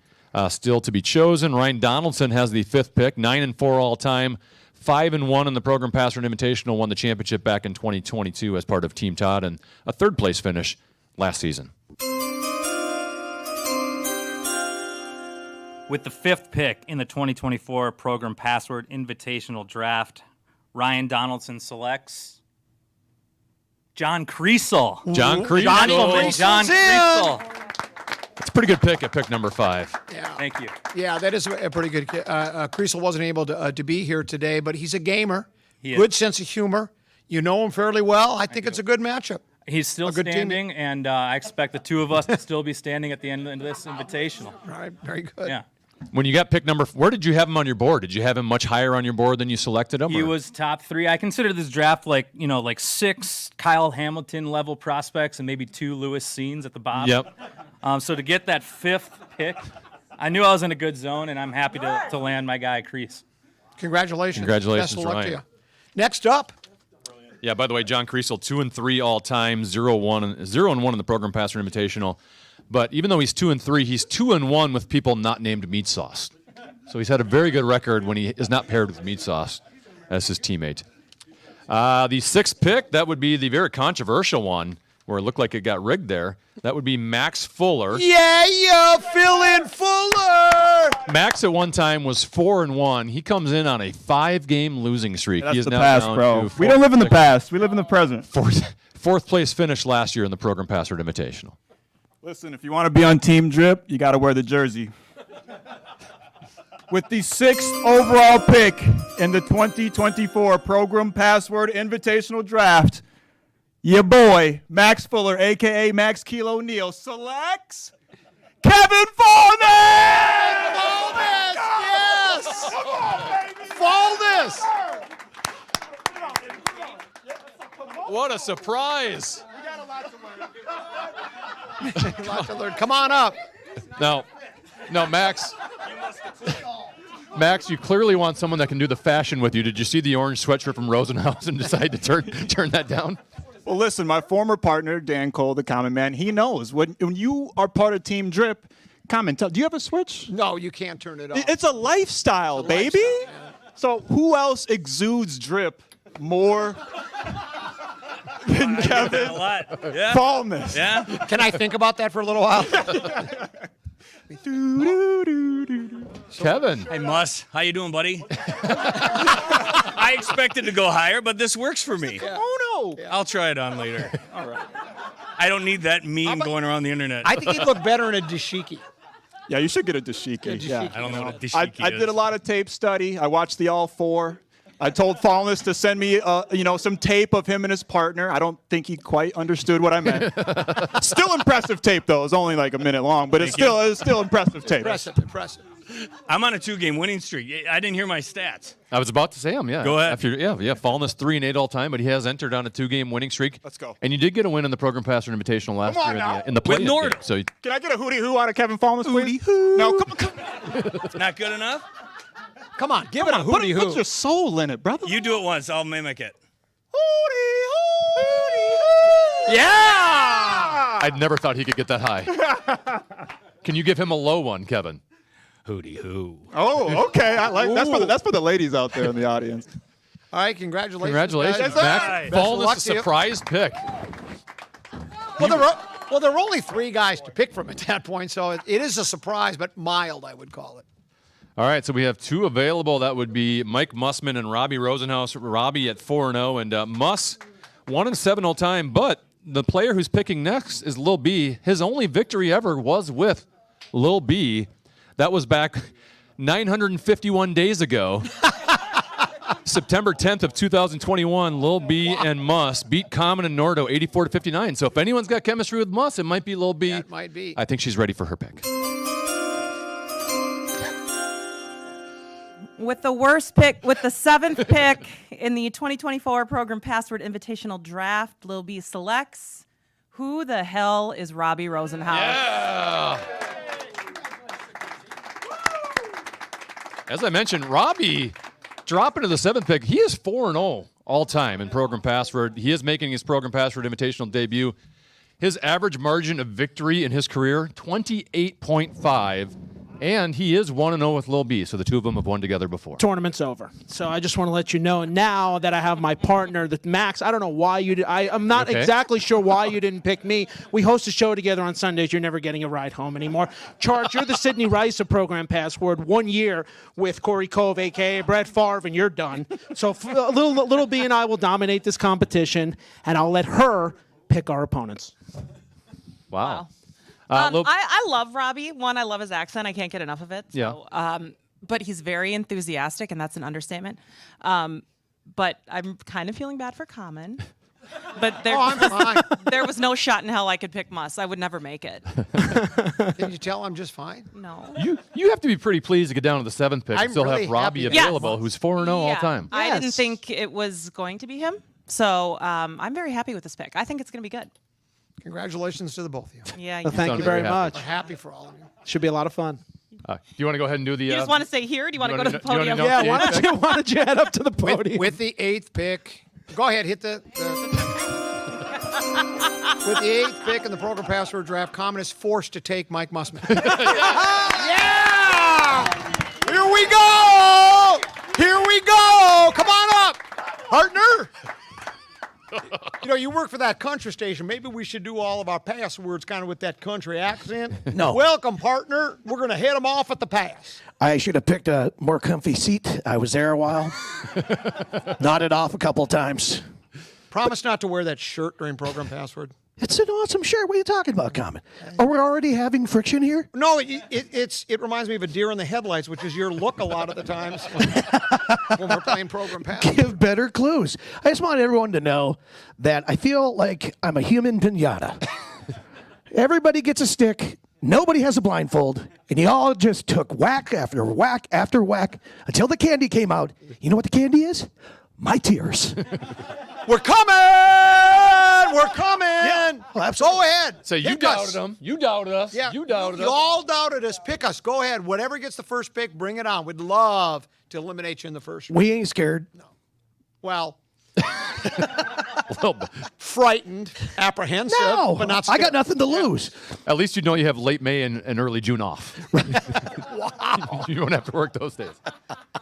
still to be chosen. Ryan Donaldson has the fifth pick, 9-4 all time, 5-1 in the Program Password Invitational. Won the championship back in 2022 as part of Team Todd, and a third place finish last season. With the fifth pick in the 2024 Program Password Invitational Draft, Ryan Donaldson selects John Kreisel. John Kreisel. John Kreisel. It's a pretty good pick at pick number 5. Yeah. Thank you. Yeah, that is a pretty good. Kreisel wasn't able to be here today, but he's a gamer. He is. Good sense of humor. You know him fairly well. I think it's a good matchup. He's still A good team. standing, and I expect the two of us to still be standing at the end of this invitational. All right, very good. Yeah. When you got pick number, where did you have him on your board? Did you have him much higher on your board than you selected him? He or? was top 3. I consider this draft like 6 Kyle Hamilton level prospects and maybe 2 Lewis Scenes at the bottom. Yep. So to get that 5th pick, I knew I was in a good zone, and I'm happy to land my guy, Kreis. Congratulations. Congratulations, Best of luck Ryan. to you. Next up, Yeah, by the way, John Kreisel, 2-3 all time, 0-1 in the Program Password Invitational. But even though he's 2-3, he's 2-1 with people not named Meat Sauce. So he's had a very good record when he is not paired with Meat Sauce as his teammate. The 6th pick, that would be the very controversial one, where it looked like it got rigged there. That would be Max Fuller. yeah, fill in Fuller. Max at one time was 4-1. He comes in on a 5-game losing streak. That's he is the now past, down bro. to We don't live in the past. We live in the present. Fourth place finish last year in the Program Password Invitational. Listen, if you want to be on Team Drip, you got to wear the jersey. With the 6th overall pick in the 2024 Program Password Invitational Draft, your boy, Max Fuller, a.k.a. Max Kilo O'Neal, selects Kevin Fallness! Yes! Valdez. What a surprise. Lots to learn. Come on up. No, Max. Max, you clearly want someone that can do the fashion with you. Did you see the orange sweatshirt from Rosenhaus and decide to turn that down? Well, listen, my former partner, Dan Cole, the Common Man, he knows. When you are part of Team Drip, Common, do you have a switch? No, you can't turn it off. It's a lifestyle, baby. So who else exudes Drip more than Kevin A lot. Yeah. Fallness? Yeah. Can I think about that for a little while? Kevin. Hey, Muss. How you doing, buddy? I expected to go higher, but this works for me. Oh, no. I'll try it on later. All right. I don't need that meme going around the internet. I think he'd look better in a dashiki. Yeah, you should get a dashiki. Yeah. I don't know what a dashiki I did a lot of tape study. I watched the All Four. I told Fallness to send me, some tape of him and his partner. I don't think he quite understood what I meant. Still impressive tape, though. It's only like a minute long, but it's still impressive tape. Impressive. I'm on a 2-game winning streak. I didn't hear my stats. I was about to say him, yeah. Go ahead. Fallness 3-8 all time, but he has entered on a 2-game winning streak. Let's go. And you did get a win in the Program Password Invitational last Come on year now. in the With play-in Norton. game. So Can I get a hootie hoo out of Kevin Fallness, please? Hootie hoo. No, come on. Not good enough? Come on, give it a hootie hoo. Put your soul in it, brother. You do it once. I'll mimic it. yeah! I'd never thought he could get that high. Can you give him a low one, Kevin? Hootie hoo. Oh, okay. I like that's for the ladies out there in the audience. All right, congratulations. Congratulations, guys. Max. Best of luck Fallness, a to you. surprise pick. Well, there were only 3 guys to pick from at that point, so it is a surprise, but mild, I would call it. All right, so we have 2 available. That would be Mike Mussman and Robbie Rosenhaus. Robbie at 4-0, and Muss 1-7 all time. But the player who's picking next is Lil B. His only victory ever was with Lil B. That was back 951 days ago. September 10th of 2021, Lil B and Muss beat Common and Nordo 84-59. So if anyone's got chemistry with Muss, it might be Lil B. That might be. I think she's ready for her pick. With the worst pick, with the 7th pick in the 2024 Program Password Invitational Draft, Lil B selects, who the hell is Robbie Rosenhaus? Yeah. As I mentioned, Robbie dropping to the 7th pick. He is 4-0 all time in Program Password. He is making his Program Password Invitational debut. His average margin of victory in his career, 28.5. And he is 1-0 with Lil B, so the 2 of them have won together before. Tournament's over. So I just want to let you know now that I have my partner, that Max. I don't know why you did. I'm not exactly sure why you didn't pick me. We host a show together on Sundays. You're never getting a ride home anymore. Charge, you're the Sidney Rice of Program Password. 1 year with Corey Cove, a.k.a. Brett Favre, and you're done. So Little B and I will dominate this competition, and I'll let her pick our opponents. Wow. I love Robbie. One, I love his accent. I can't get enough of it. So, Yeah. But he's very enthusiastic, and that's an understatement. But I'm kind of feeling bad for Common. But I'm fine. there was no shot in hell I could pick Muss. I would never make it. Can you tell I'm just fine? No. You have to be pretty pleased to get down to the 7th pick I'm and still really have Robbie happy. available, who's 4-0 all time. I didn't think it was going to be him. So I'm very happy with this pick. I think it's going to be good. Congratulations to the both of you. Yeah. Well, thank you very much. We're happy for all of you. Should be a lot of fun. Do you want to go ahead and do the... You just want to stay here? Or do you want to go to the podium? Yeah, why don't you head up to the podium? With the 8th pick. Go ahead, hit the with the 8th pick in the Program Password Draft, Common is forced to take Mike Mussman. Yeah! Here we go! Here we go! Come on up, partner! You know, you work for that country station. Maybe we should do all of our passwords kind of with that country accent. No. Welcome, partner. We're going to hit them off at the pass. I should have picked a more comfy seat. I was there a while. Nodded off a couple times. Promise not to wear that shirt during Program Password. It's an awesome shirt. What are you talking about, Common? Are we already having friction here? No, it reminds me of a deer in the headlights, which is your look a lot of the times when we're playing Program Password. Give better clues. I just want everyone to know that I feel like I'm a human pinata. Everybody gets a stick. Nobody has a blindfold, and you all just took whack after whack after whack until the candy came out. You know what the candy is? My tears. We're coming! We're coming! Yeah, well, absolutely. Go ahead. So you Pick doubted us. them. You doubted us. Yeah. You doubted You us. all doubted us. Pick us. Go ahead. Whatever gets the first pick, bring it on. We'd love to eliminate you in the first round. We ain't scared. Well, A little bit. frightened, apprehensive, No, but not I scared. got nothing to lose. At least you know you have late May and early June off. Wow. You don't have to work those days.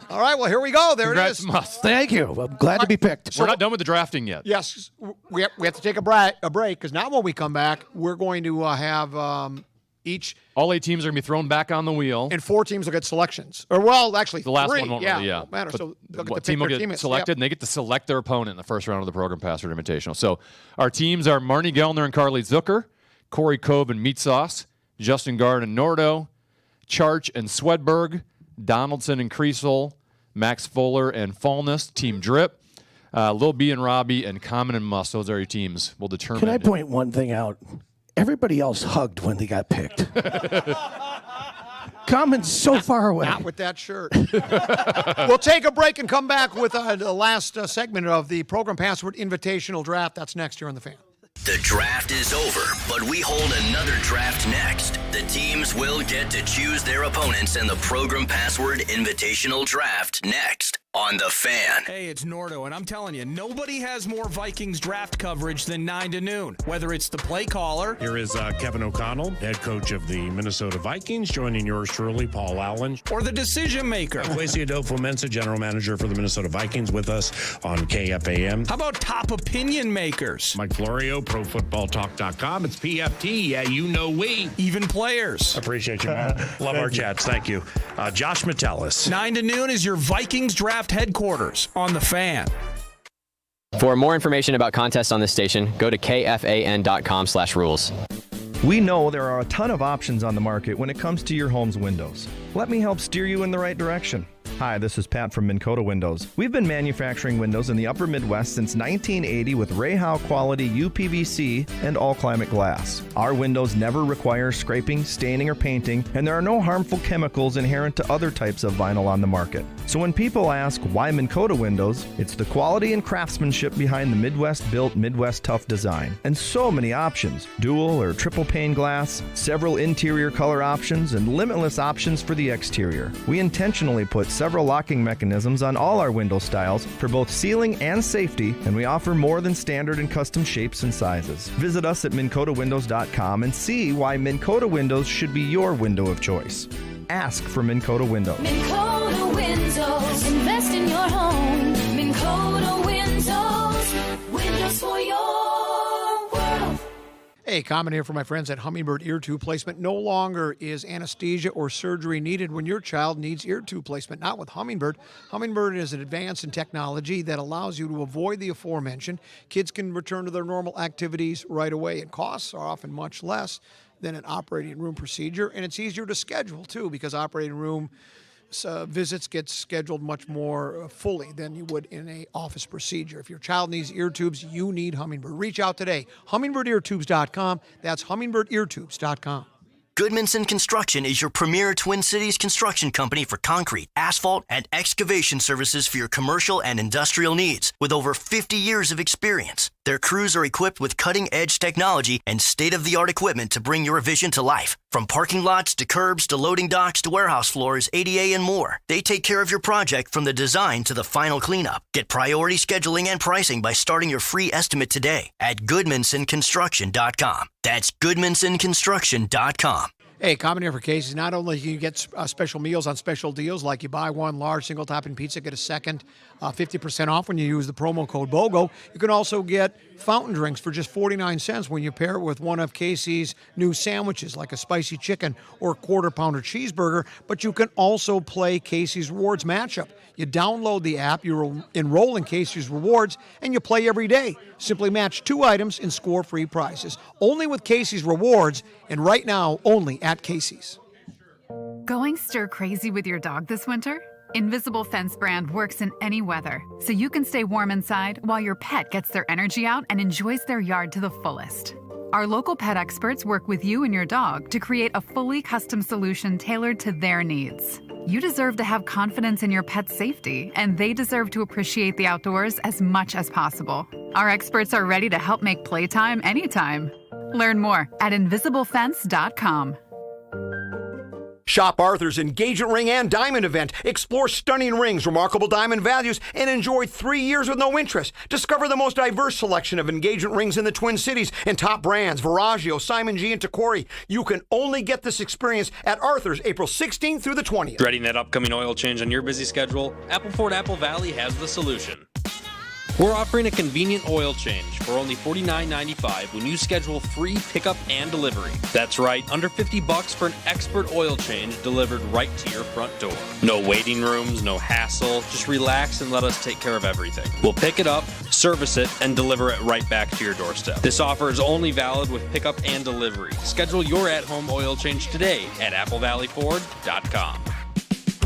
All right, well, here we go. There Congrats it is. from us. Thank you. I'm glad to be picked. We're not done with the drafting yet. Yes, we have to take a break because now when we come back, we're going to have each. All 8 teams are going to be thrown back on the wheel. And 4 teams will get selections. Or, well, actually, The last 3. one won't yeah, really, won't matter. But So they'll get what to team pick will their get teammates. selected, Yep. and they get to select their opponent in the first round of the Program Password Invitational. So our teams are Marnie Gellner and Carly Zucker, Corey Cove and Meat Sauce, Justin Gard and Nordo, Charch and Swedberg, Donaldson and Creasel, Max Fuller and Fallness, Team Drip, Lil B and Robbie, and Common and Must. Those are your teams. We'll determine. Can I point one thing out? Everybody else hugged when they got picked. Common's so far away. Not with that shirt. We'll take a break and come back with the last segment of the Program Password Invitational Draft. That's next here on The Fan. The draft is over, but we hold another draft next. The teams will get to choose their opponents in the Program Password Invitational Draft next on The Fan. Hey, it's Nordo, and I'm telling you, nobody has more Vikings draft coverage than 9 to noon. Whether it's the play caller. Here is Kevin O'Connell, head coach of the Minnesota Vikings, joining yours truly, Paul Allen. Or the decision maker. Kwesi Adofo-Mensah, general manager for the Minnesota Vikings, with us on KFAM. How about top opinion makers? Mike Florio, ProFootballTalk.com. It's PFT. Yeah, you know we. Even players. Appreciate you, man. Love our chats. Thank you. Josh Metellus. 9 to noon is your Vikings draft headquarters on The Fan. For more information about contests on this station, go to kfan.com/rules. We know there are a ton of options on the market when it comes to your home's windows. Let me help steer you in the right direction. Hi, this is Pat from Minn Kota Windows. We've been manufacturing windows in the upper Midwest since 1980 with Rayhow quality UPVC and all-climate glass. Our windows never require scraping, staining, or painting, and there are no harmful chemicals inherent to other types of vinyl on the market. So when people ask why Minn Kota Windows, it's the quality and craftsmanship behind the Midwest-built, Midwest-tough design. And so many options. Dual or triple pane glass, several interior color options, and limitless options for the exterior. We intentionally put several locking mechanisms on all our window styles for both sealing and safety, and we offer more than standard and custom shapes and sizes. Visit us at MinnKotaWindows.com and see why Minn Kota Windows should be your window of choice. Ask for Minn Kota Windows. Minn Kota Windows. Invest in your home. Minn Kota Windows. Windows for your world. Hey, comment here for my friends at Hummingbird Ear Tube Placement. No longer is anesthesia or surgery needed when your child needs ear tube placement. Not with Hummingbird. Hummingbird is an advance in technology that allows you to avoid the aforementioned. Kids can return to their normal activities right away, and costs are often much less than an operating room procedure, and it's easier to schedule too because operating room visits get scheduled much more fully than you would in an office procedure. If your child needs ear tubes, you need Hummingbird. Reach out today. HummingbirdEarTubes.com. That's HummingbirdEarTubes.com. Goodmanson Construction is your premier Twin Cities construction company for concrete, asphalt, and excavation services for your commercial and industrial needs. With over 50 years of experience, their crews are equipped with cutting-edge technology and state-of-the-art equipment to bring your vision to life. From parking lots to curbs to loading docks to warehouse floors, ADA, and more, they take care of your project from the design to the final cleanup. Get priority scheduling and pricing by starting your free estimate today at GoodmansonConstruction.com. That's GoodmansonConstruction.com. Hey, comment here for Casey's. Not only can you get special meals on special deals, like you buy one large single topping pizza, get a second 50% off when you use the promo code BOGO. You can also get fountain drinks for just 49 cents when you pair it with one of Casey's new sandwiches, like a spicy chicken or a quarter-pounder cheeseburger. But you can also play Casey's Rewards Matchup. You download the app, you enroll in Casey's Rewards, and you play every day. Simply match 2 items and score free prizes. Only with Casey's Rewards, and right now, only at Casey's. Going stir crazy with your dog this winter? Invisible Fence brand works in any weather, so you can stay warm inside while your pet gets their energy out and enjoys their yard to the fullest. Our local pet experts work with you and your dog to create a fully custom solution tailored to their needs. You deserve to have confidence in your pet's safety, and they deserve to appreciate the outdoors as much as possible. Our experts are ready to help make playtime anytime. Learn more at invisiblefence.com. Shop Arthur's engagement ring and diamond event. Explore stunning rings, remarkable diamond values, and enjoy 3 years with no interest. Discover the most diverse selection of engagement rings in the Twin Cities and top brands, Veragio, Simon G, and Tacori. You can only get this experience at Arthur's April 16th through the 20th. Dreading that upcoming oil change on your busy schedule? Apple Ford Apple Valley has the solution. We're offering a convenient oil change for only $49.95 when you schedule free pickup and delivery. That's right, under $50 for an expert oil change delivered right to your front door. No waiting rooms, no hassle. Just relax and let us take care of everything. We'll pick it up, service it, and deliver it right back to your doorstep. This offer is only valid with pickup and delivery. Schedule your at-home oil change today at applevalleyford.com.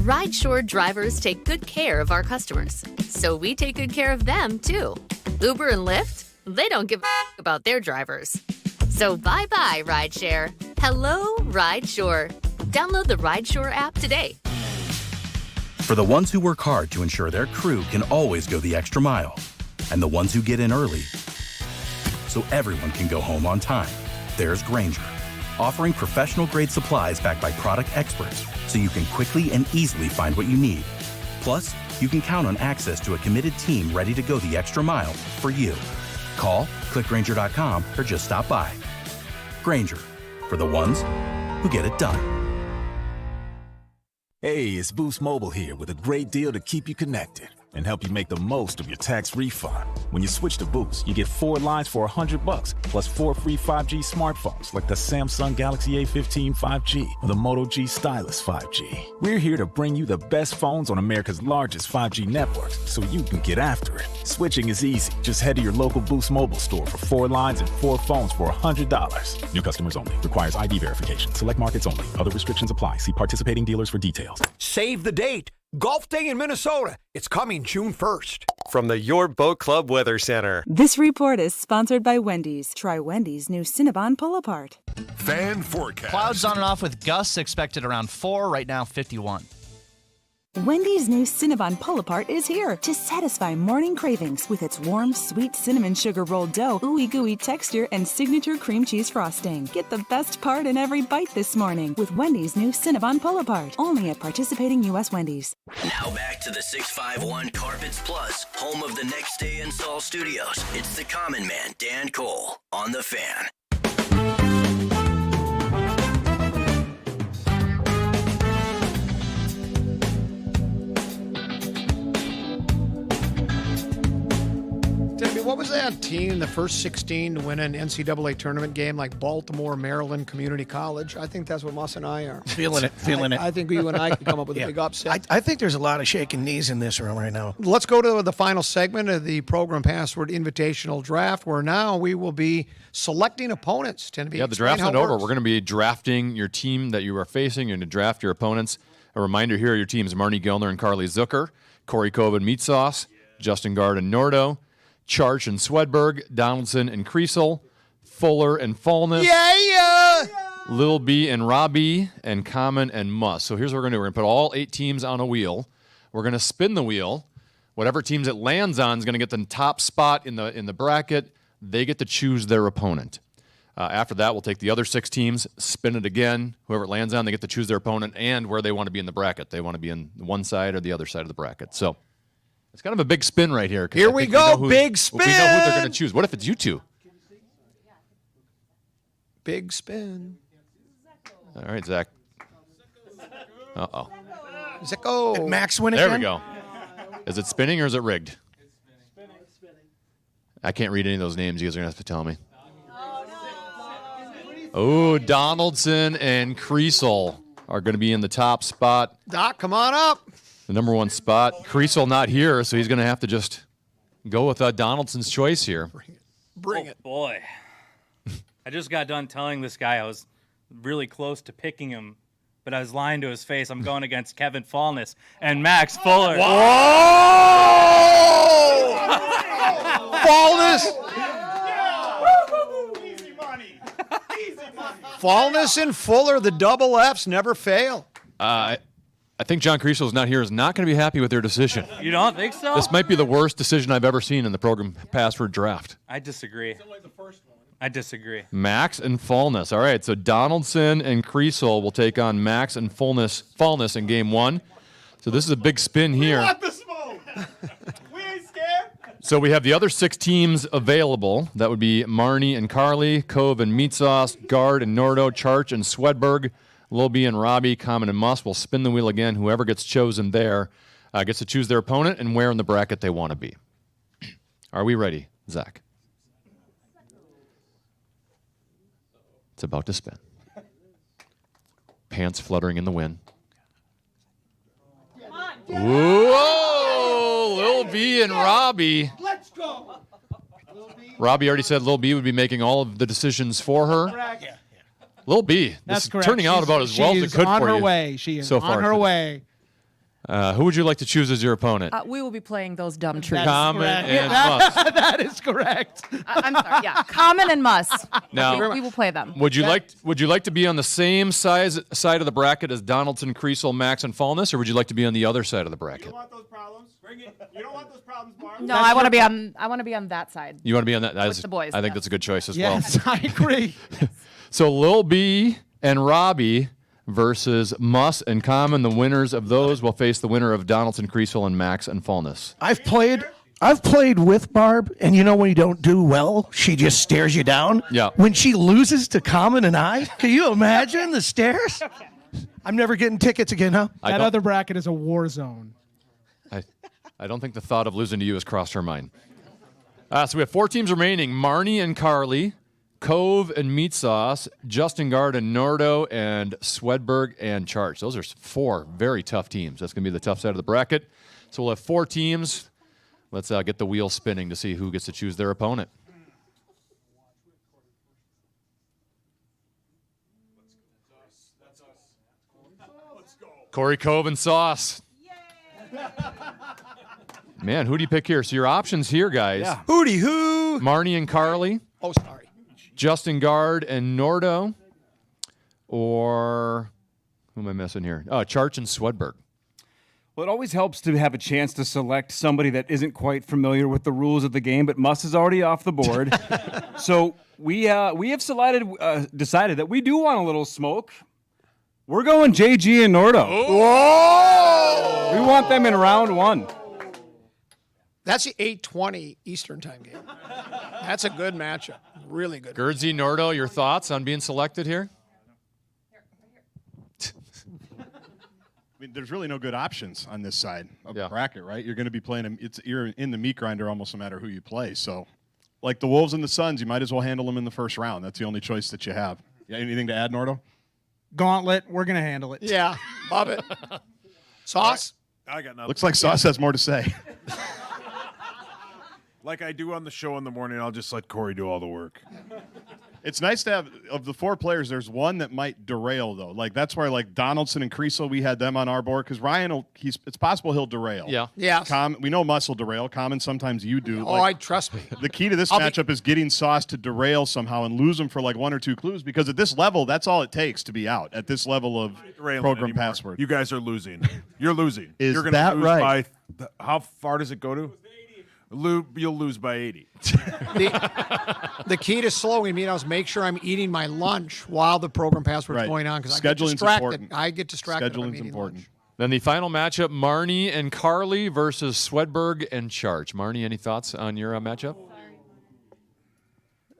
Rideshore drivers take good care of our customers, so we take good care of them too. Uber and Lyft, they don't give a about their drivers. So bye-bye, Rideshare. Hello, Rideshore. Download the Rideshore app today. For the ones who work hard to ensure their crew can always go the extra mile, and the ones who get in early so everyone can go home on time, there's Grainger, offering professional-grade supplies backed by product experts so you can quickly and easily find what you need. Plus, you can count on access to a committed team ready to go the extra mile for you. Call, click Grainger.com, or just stop by. Grainger, for the ones who get it done. Hey, it's Boost Mobile here with a great deal to keep you connected and help you make the most of your tax refund. When you switch to Boost, you get 4 lines for $100, plus 4 free 5G smartphones like the Samsung Galaxy A15 5G or the Moto G Stylus 5G. We're here to bring you the best phones on America's largest 5G network so you can get after it. Switching is easy. Just head to your local Boost Mobile store for 4 lines and 4 phones for $100. New customers only. Requires ID verification. Select markets only. Other restrictions apply. See participating dealers for details. Save the date. Golf Day in Minnesota. It's coming June 1st. From the Your Boat Club Weather Center. This report is sponsored by Wendy's. Try Wendy's new Cinnabon Pull-Apart. Fan forecast. Clouds on and off with gusts expected around 4, right now 51. Wendy's new Cinnabon Pull-Apart is here to satisfy morning cravings with its warm, sweet cinnamon sugar rolled dough, ooey gooey texture, and signature cream cheese frosting. Get the best part in every bite this morning with Wendy's new Cinnabon Pull-Apart. Only at participating U.S. Wendy's. Now back to the 651 Carpets Plus, home of the Next Day Install Studios. It's the Common Man, Dan Cole, on The Fan. What was that team, the first 16 to win an NCAA tournament game, like Baltimore, Maryland Community College? I think that's what Moss and I are. Feeling it. I think you and I can come up with a big upset. I think there's a lot of shaking knees in this room right now. Let's go to the final segment of the Progrum Password Invitational Draft, where now we will be selecting opponents. The draft's not over. We're going to be drafting your team that you are facing. You're going to draft your opponents. A reminder here, your teams: Marnie Gellner and Carly Zucker, Corey Cove and Meat Sauce, Justin Gard and Nordo, Charch and Swedberg, Donaldson and Kriesel, Fuller and Fallness, Lil B and Robbie, and Common and Muss. So here's what we're going to do. We're going to put all 8 teams on a wheel. We're going to spin the wheel. Whatever teams it lands on is going to get the top spot in the bracket. They get to choose their opponent. After that, we'll take the other 6 teams, spin it again. Whoever it lands on, they get to choose their opponent and where they want to be in the bracket. They want to be in one side or the other side of the bracket. So it's kind of a big spin right here. Here we go, big spin. We know who they're going to choose. What if it's you two? Big spin. All right, Zach. Uh-oh. Zicko. Did Max win There again? we go. Is it spinning or is it rigged? I can't read any of those names. You guys are going to have to tell me. Oh, Donaldson and Kriesel are going to be in the top spot. Doc, come on up. The number 1 spot. Kriesel not here, so he's going to have to just go with Donaldson's choice here. Bring it. Boy. I just got done telling this guy I was really close to picking him, but I was lying to his face. I'm going against Kevin Fallness and Max Fuller. Whoa! Fallness! Fallness and Fuller, the double Fs never fail. I think John Creasel's not here is not going to be happy with their decision. You don't think so? This might be the worst decision I've ever seen in the Program Password draft. I disagree. It's only the first one. I disagree. Max and Fallness. All right, so Donaldson and Creasel will take on Max and Fallness in game 1. So this is a big spin here. We want the smoke. We ain't scared. So we have the other 6 teams available. That would be Marnie and Carly, Cove and Meat Sauce, Guard and Nordo, Charch and Swedberg, Lil B and Robbie, Common and Muss. Will spin the wheel again. Whoever gets chosen there gets to choose their opponent and where in the bracket they want to be. Are we ready, Zach? It's about to spin. Pants fluttering in the wind. Whoa! Lil B and Robbie. Let's go. Robbie already said Lil B would be making all of the decisions for her. Lil B, That's this is correct. turning out about as well as it could on for her you. way. She is so on far her today. way. Who would you like to choose as your opponent? We will be playing those dumb trees. Common and Muss. That is correct. I'm sorry. Yeah, Common and Muss. Now, we will play them. Would you like to be on the same side of the bracket as Donaldson, Creasel, Max, and Fallness, or would you like to be on the other side of the bracket? You don't want those problems? Bring it. You don't want those problems, Barb? No, I want to be on. I want to be on that side. You want to be on that? With the boys, I think yeah. that's a good choice as Yes, I agree. well. So Lil B and Robbie versus Muss and Common. The winners of those will face the winner of Donaldson, Creasel, and Max and Fallness. I've played with Barb, and you know when you don't do well, she just stares you down. Yeah. When she loses to Common and I, can you imagine the stares? I'm never getting tickets again, huh? That other bracket is a war zone. I don't think the thought of losing to you has crossed her mind. So we have 4 teams remaining: Marnie and Carly, Cove and Meat Sauce, Justin Guard and Nordo, and Swedberg and Charge. Those are 4 very tough teams. That's going to be the tough side of the bracket. So we'll have 4 teams. Let's get the wheel spinning to see who gets to choose their opponent. Corey, Cove, and Sauce. Man, who do you pick here? So your options here, guys. Yeah. Hootie who? Marnie and Carly. Oh, sorry. Justin Guard and Nordo. Or who am I missing here? Oh, Charch and Swedberg. Well, it always helps to have a chance to select somebody that isn't quite familiar with the rules of the game, but Muss is already off the board. So we have decided that we do want a little smoke. We're going JG and Nordo. Whoa! We want them in round 1. That's the 8:20 Eastern time game. That's a good matchup. Really good. Gerdsey, Nordo, your thoughts on being selected here? I mean, there's really no good options on this side of the bracket, right? You're going to be playing you're in the meat grinder almost no matter who you play. So, like the Wolves and the Suns, you might as well handle them in the first round. That's the only choice that you have. Anything to add, Nordo? Gauntlet, we're going to handle it. Yeah, love it. Sauce? I got nothing. Looks like Sauce has more to say. Like I do on the show in the morning, I'll just let Corey do all the work. It's nice to have, of the 4 players, there's one that might derail, though. Like, that's where, like, Donaldson and Creasel, we had them on our board, because Ryan, it's possible he'll derail. Yeah. Yeah. We know Muss will derail. Common, sometimes you do. Trust me. The key to this matchup is getting Sauce to derail somehow and lose him for, like, 1 or 2 clues, because at this level, that's all it takes to be out, at this level of Program Password. You guys are losing. You're losing. Is You're that lose right? How far does it go to? You'll lose by 80. The key to slowing me is make sure I'm eating my lunch while the program password is going on, because I get distracted. Important. I get distracted. Scheduling's important. Then the final matchup, Marnie and Carly versus Swedberg and Charge. Marnie, any thoughts on your matchup?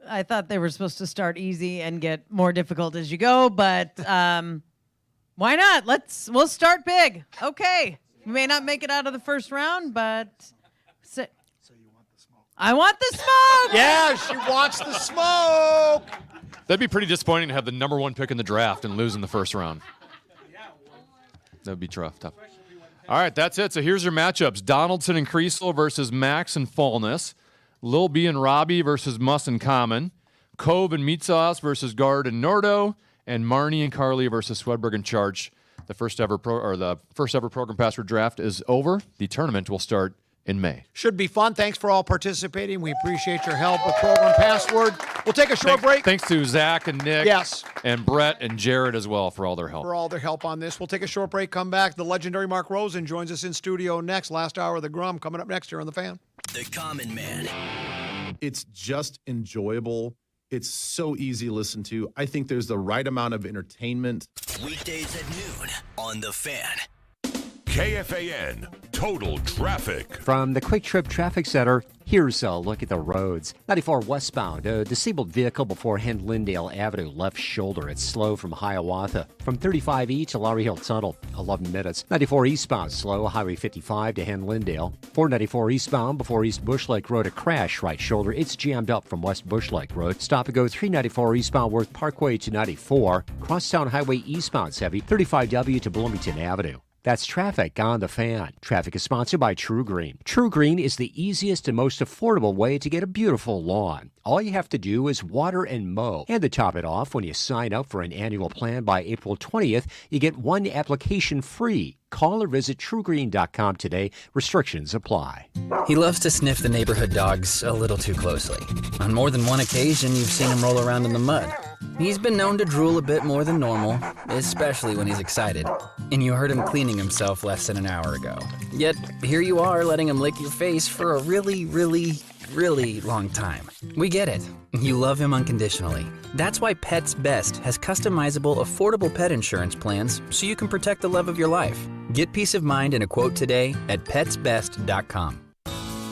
I thought they were supposed to start easy and get more difficult as you go, but why not? We'll start big. Okay. We may not make it out of the first round, but I want the smoke. Yeah, she wants the smoke. That'd be pretty disappointing to have the number 1 pick in the draft and lose in the first round. That would be tough. All right, that's it. So here's your matchups. Donaldson and Creasel versus Max and Fallness. Lil B and Robbie versus Muss and Common. Cove and Meat Sauce versus Guard and Nordo. And Marnie and Carly versus Swedberg and Charge. The first ever Program Password draft is over. The tournament will start in May. Should be fun. Thanks for all participating. We appreciate your help with Program Password. We'll take a short break. Thanks to Zach and Nick. Yes. And Brett and Jared as well for all their help. For all their help on this. We'll take a short break, come back. The legendary Mark Rosen joins us in studio next. Last hour of the Grum coming up next here on The Fan. The Common Man. It's just enjoyable. It's so easy to listen to. I think there's the right amount of entertainment. Weekdays at noon on The Fan. KFAN Total Traffic. From the Quick Trip Traffic Center, here's a look at the roads. 94 westbound, a disabled vehicle before Hen-Lyndale Avenue, left shoulder. It's slow from Hiawatha. From 35E to Lowry Hill Tunnel, 11 minutes. 94 eastbound, slow, Highway 55 to Hen-Lyndale. 494 eastbound before East Bush Lake Road, a crash, right shoulder. It's jammed up from West Bush Lake Road. Stop and go 394 eastbound, Worth Parkway to 94. Crosstown Highway eastbound's heavy, 35W to Bloomington Avenue. That's traffic on The Fan. Traffic is sponsored by True Green. True Green is the easiest and most affordable way to get a beautiful lawn. All you have to do is water and mow. And to top it off, when you sign up for an annual plan by April 20th, you get one application free. Call or visit TrueGreen.com today. Restrictions apply. He loves to sniff the neighborhood dogs a little too closely. On more than one occasion, you've seen him roll around in the mud. He's been known to drool a bit more than normal, especially when he's excited. And you heard him cleaning himself less than an hour ago. Yet, here you are letting him lick your face for a really long time. We get it. You love him unconditionally. That's why Pets Best has customizable, affordable pet insurance plans so you can protect the love of your life. Get peace of mind in a quote today at petsbest.com.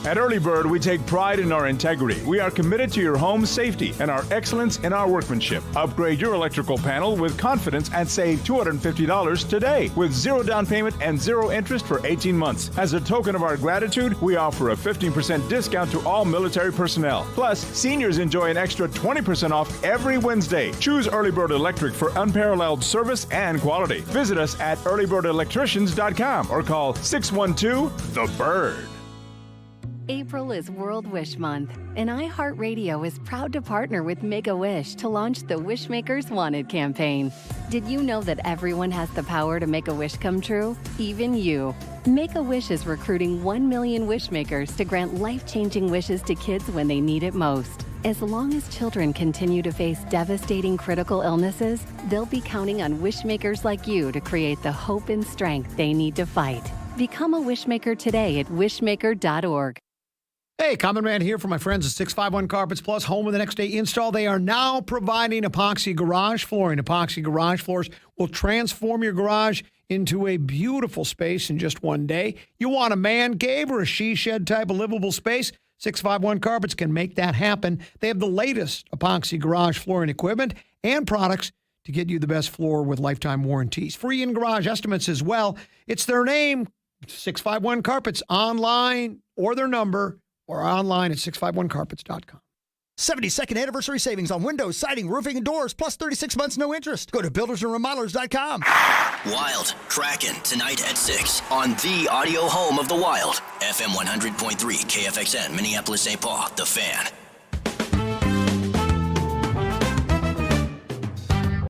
At Early Bird, we take pride in our integrity. We are committed to your home's safety and our excellence in our workmanship. Upgrade your electrical panel with confidence and save $250 today with 0 down payment and 0 interest for 18 months. As a token of our gratitude, we offer a 15% discount to all military personnel. Plus, seniors enjoy an extra 20% off every Wednesday. Choose Early Bird Electric for unparalleled service and quality. Visit us at earlybirdelectricians.com or call 612-THE-BIRD. April is World Wish Month, and iHeartRadio is proud to partner with Make-A-Wish to launch the Wishmakers Wanted campaign. Did you know that everyone has the power to make a wish come true? Even you. Make-A-Wish is recruiting 1 million wishmakers to grant life-changing wishes to kids when they need it most. As long as children continue to face devastating critical illnesses, they'll be counting on wishmakers like you to create the hope and strength they need to fight. Become a wishmaker today at wishmaker.org. Hey, Common Man here for my friends at 651 Carpets Plus, home of the next day install. They are now providing epoxy garage flooring. Epoxy garage floors will transform your garage into a beautiful space in just one day. You want a man cave or a she shed type of livable space? 651 Carpets can make that happen. They have the latest epoxy garage flooring equipment and products to get you the best floor with lifetime warranties. Free in garage estimates as well. It's their name, 651 Carpets, online or their number, or online at 651carpets.com. 72nd anniversary savings on windows, siding, roofing, and doors, plus 36 months no interest. Go to buildersandremodelers.com. Wild, Kraken, tonight at 6 on the audio home of the Wild. FM 100.3 KFXN, Minneapolis, St. Paul, The Fan.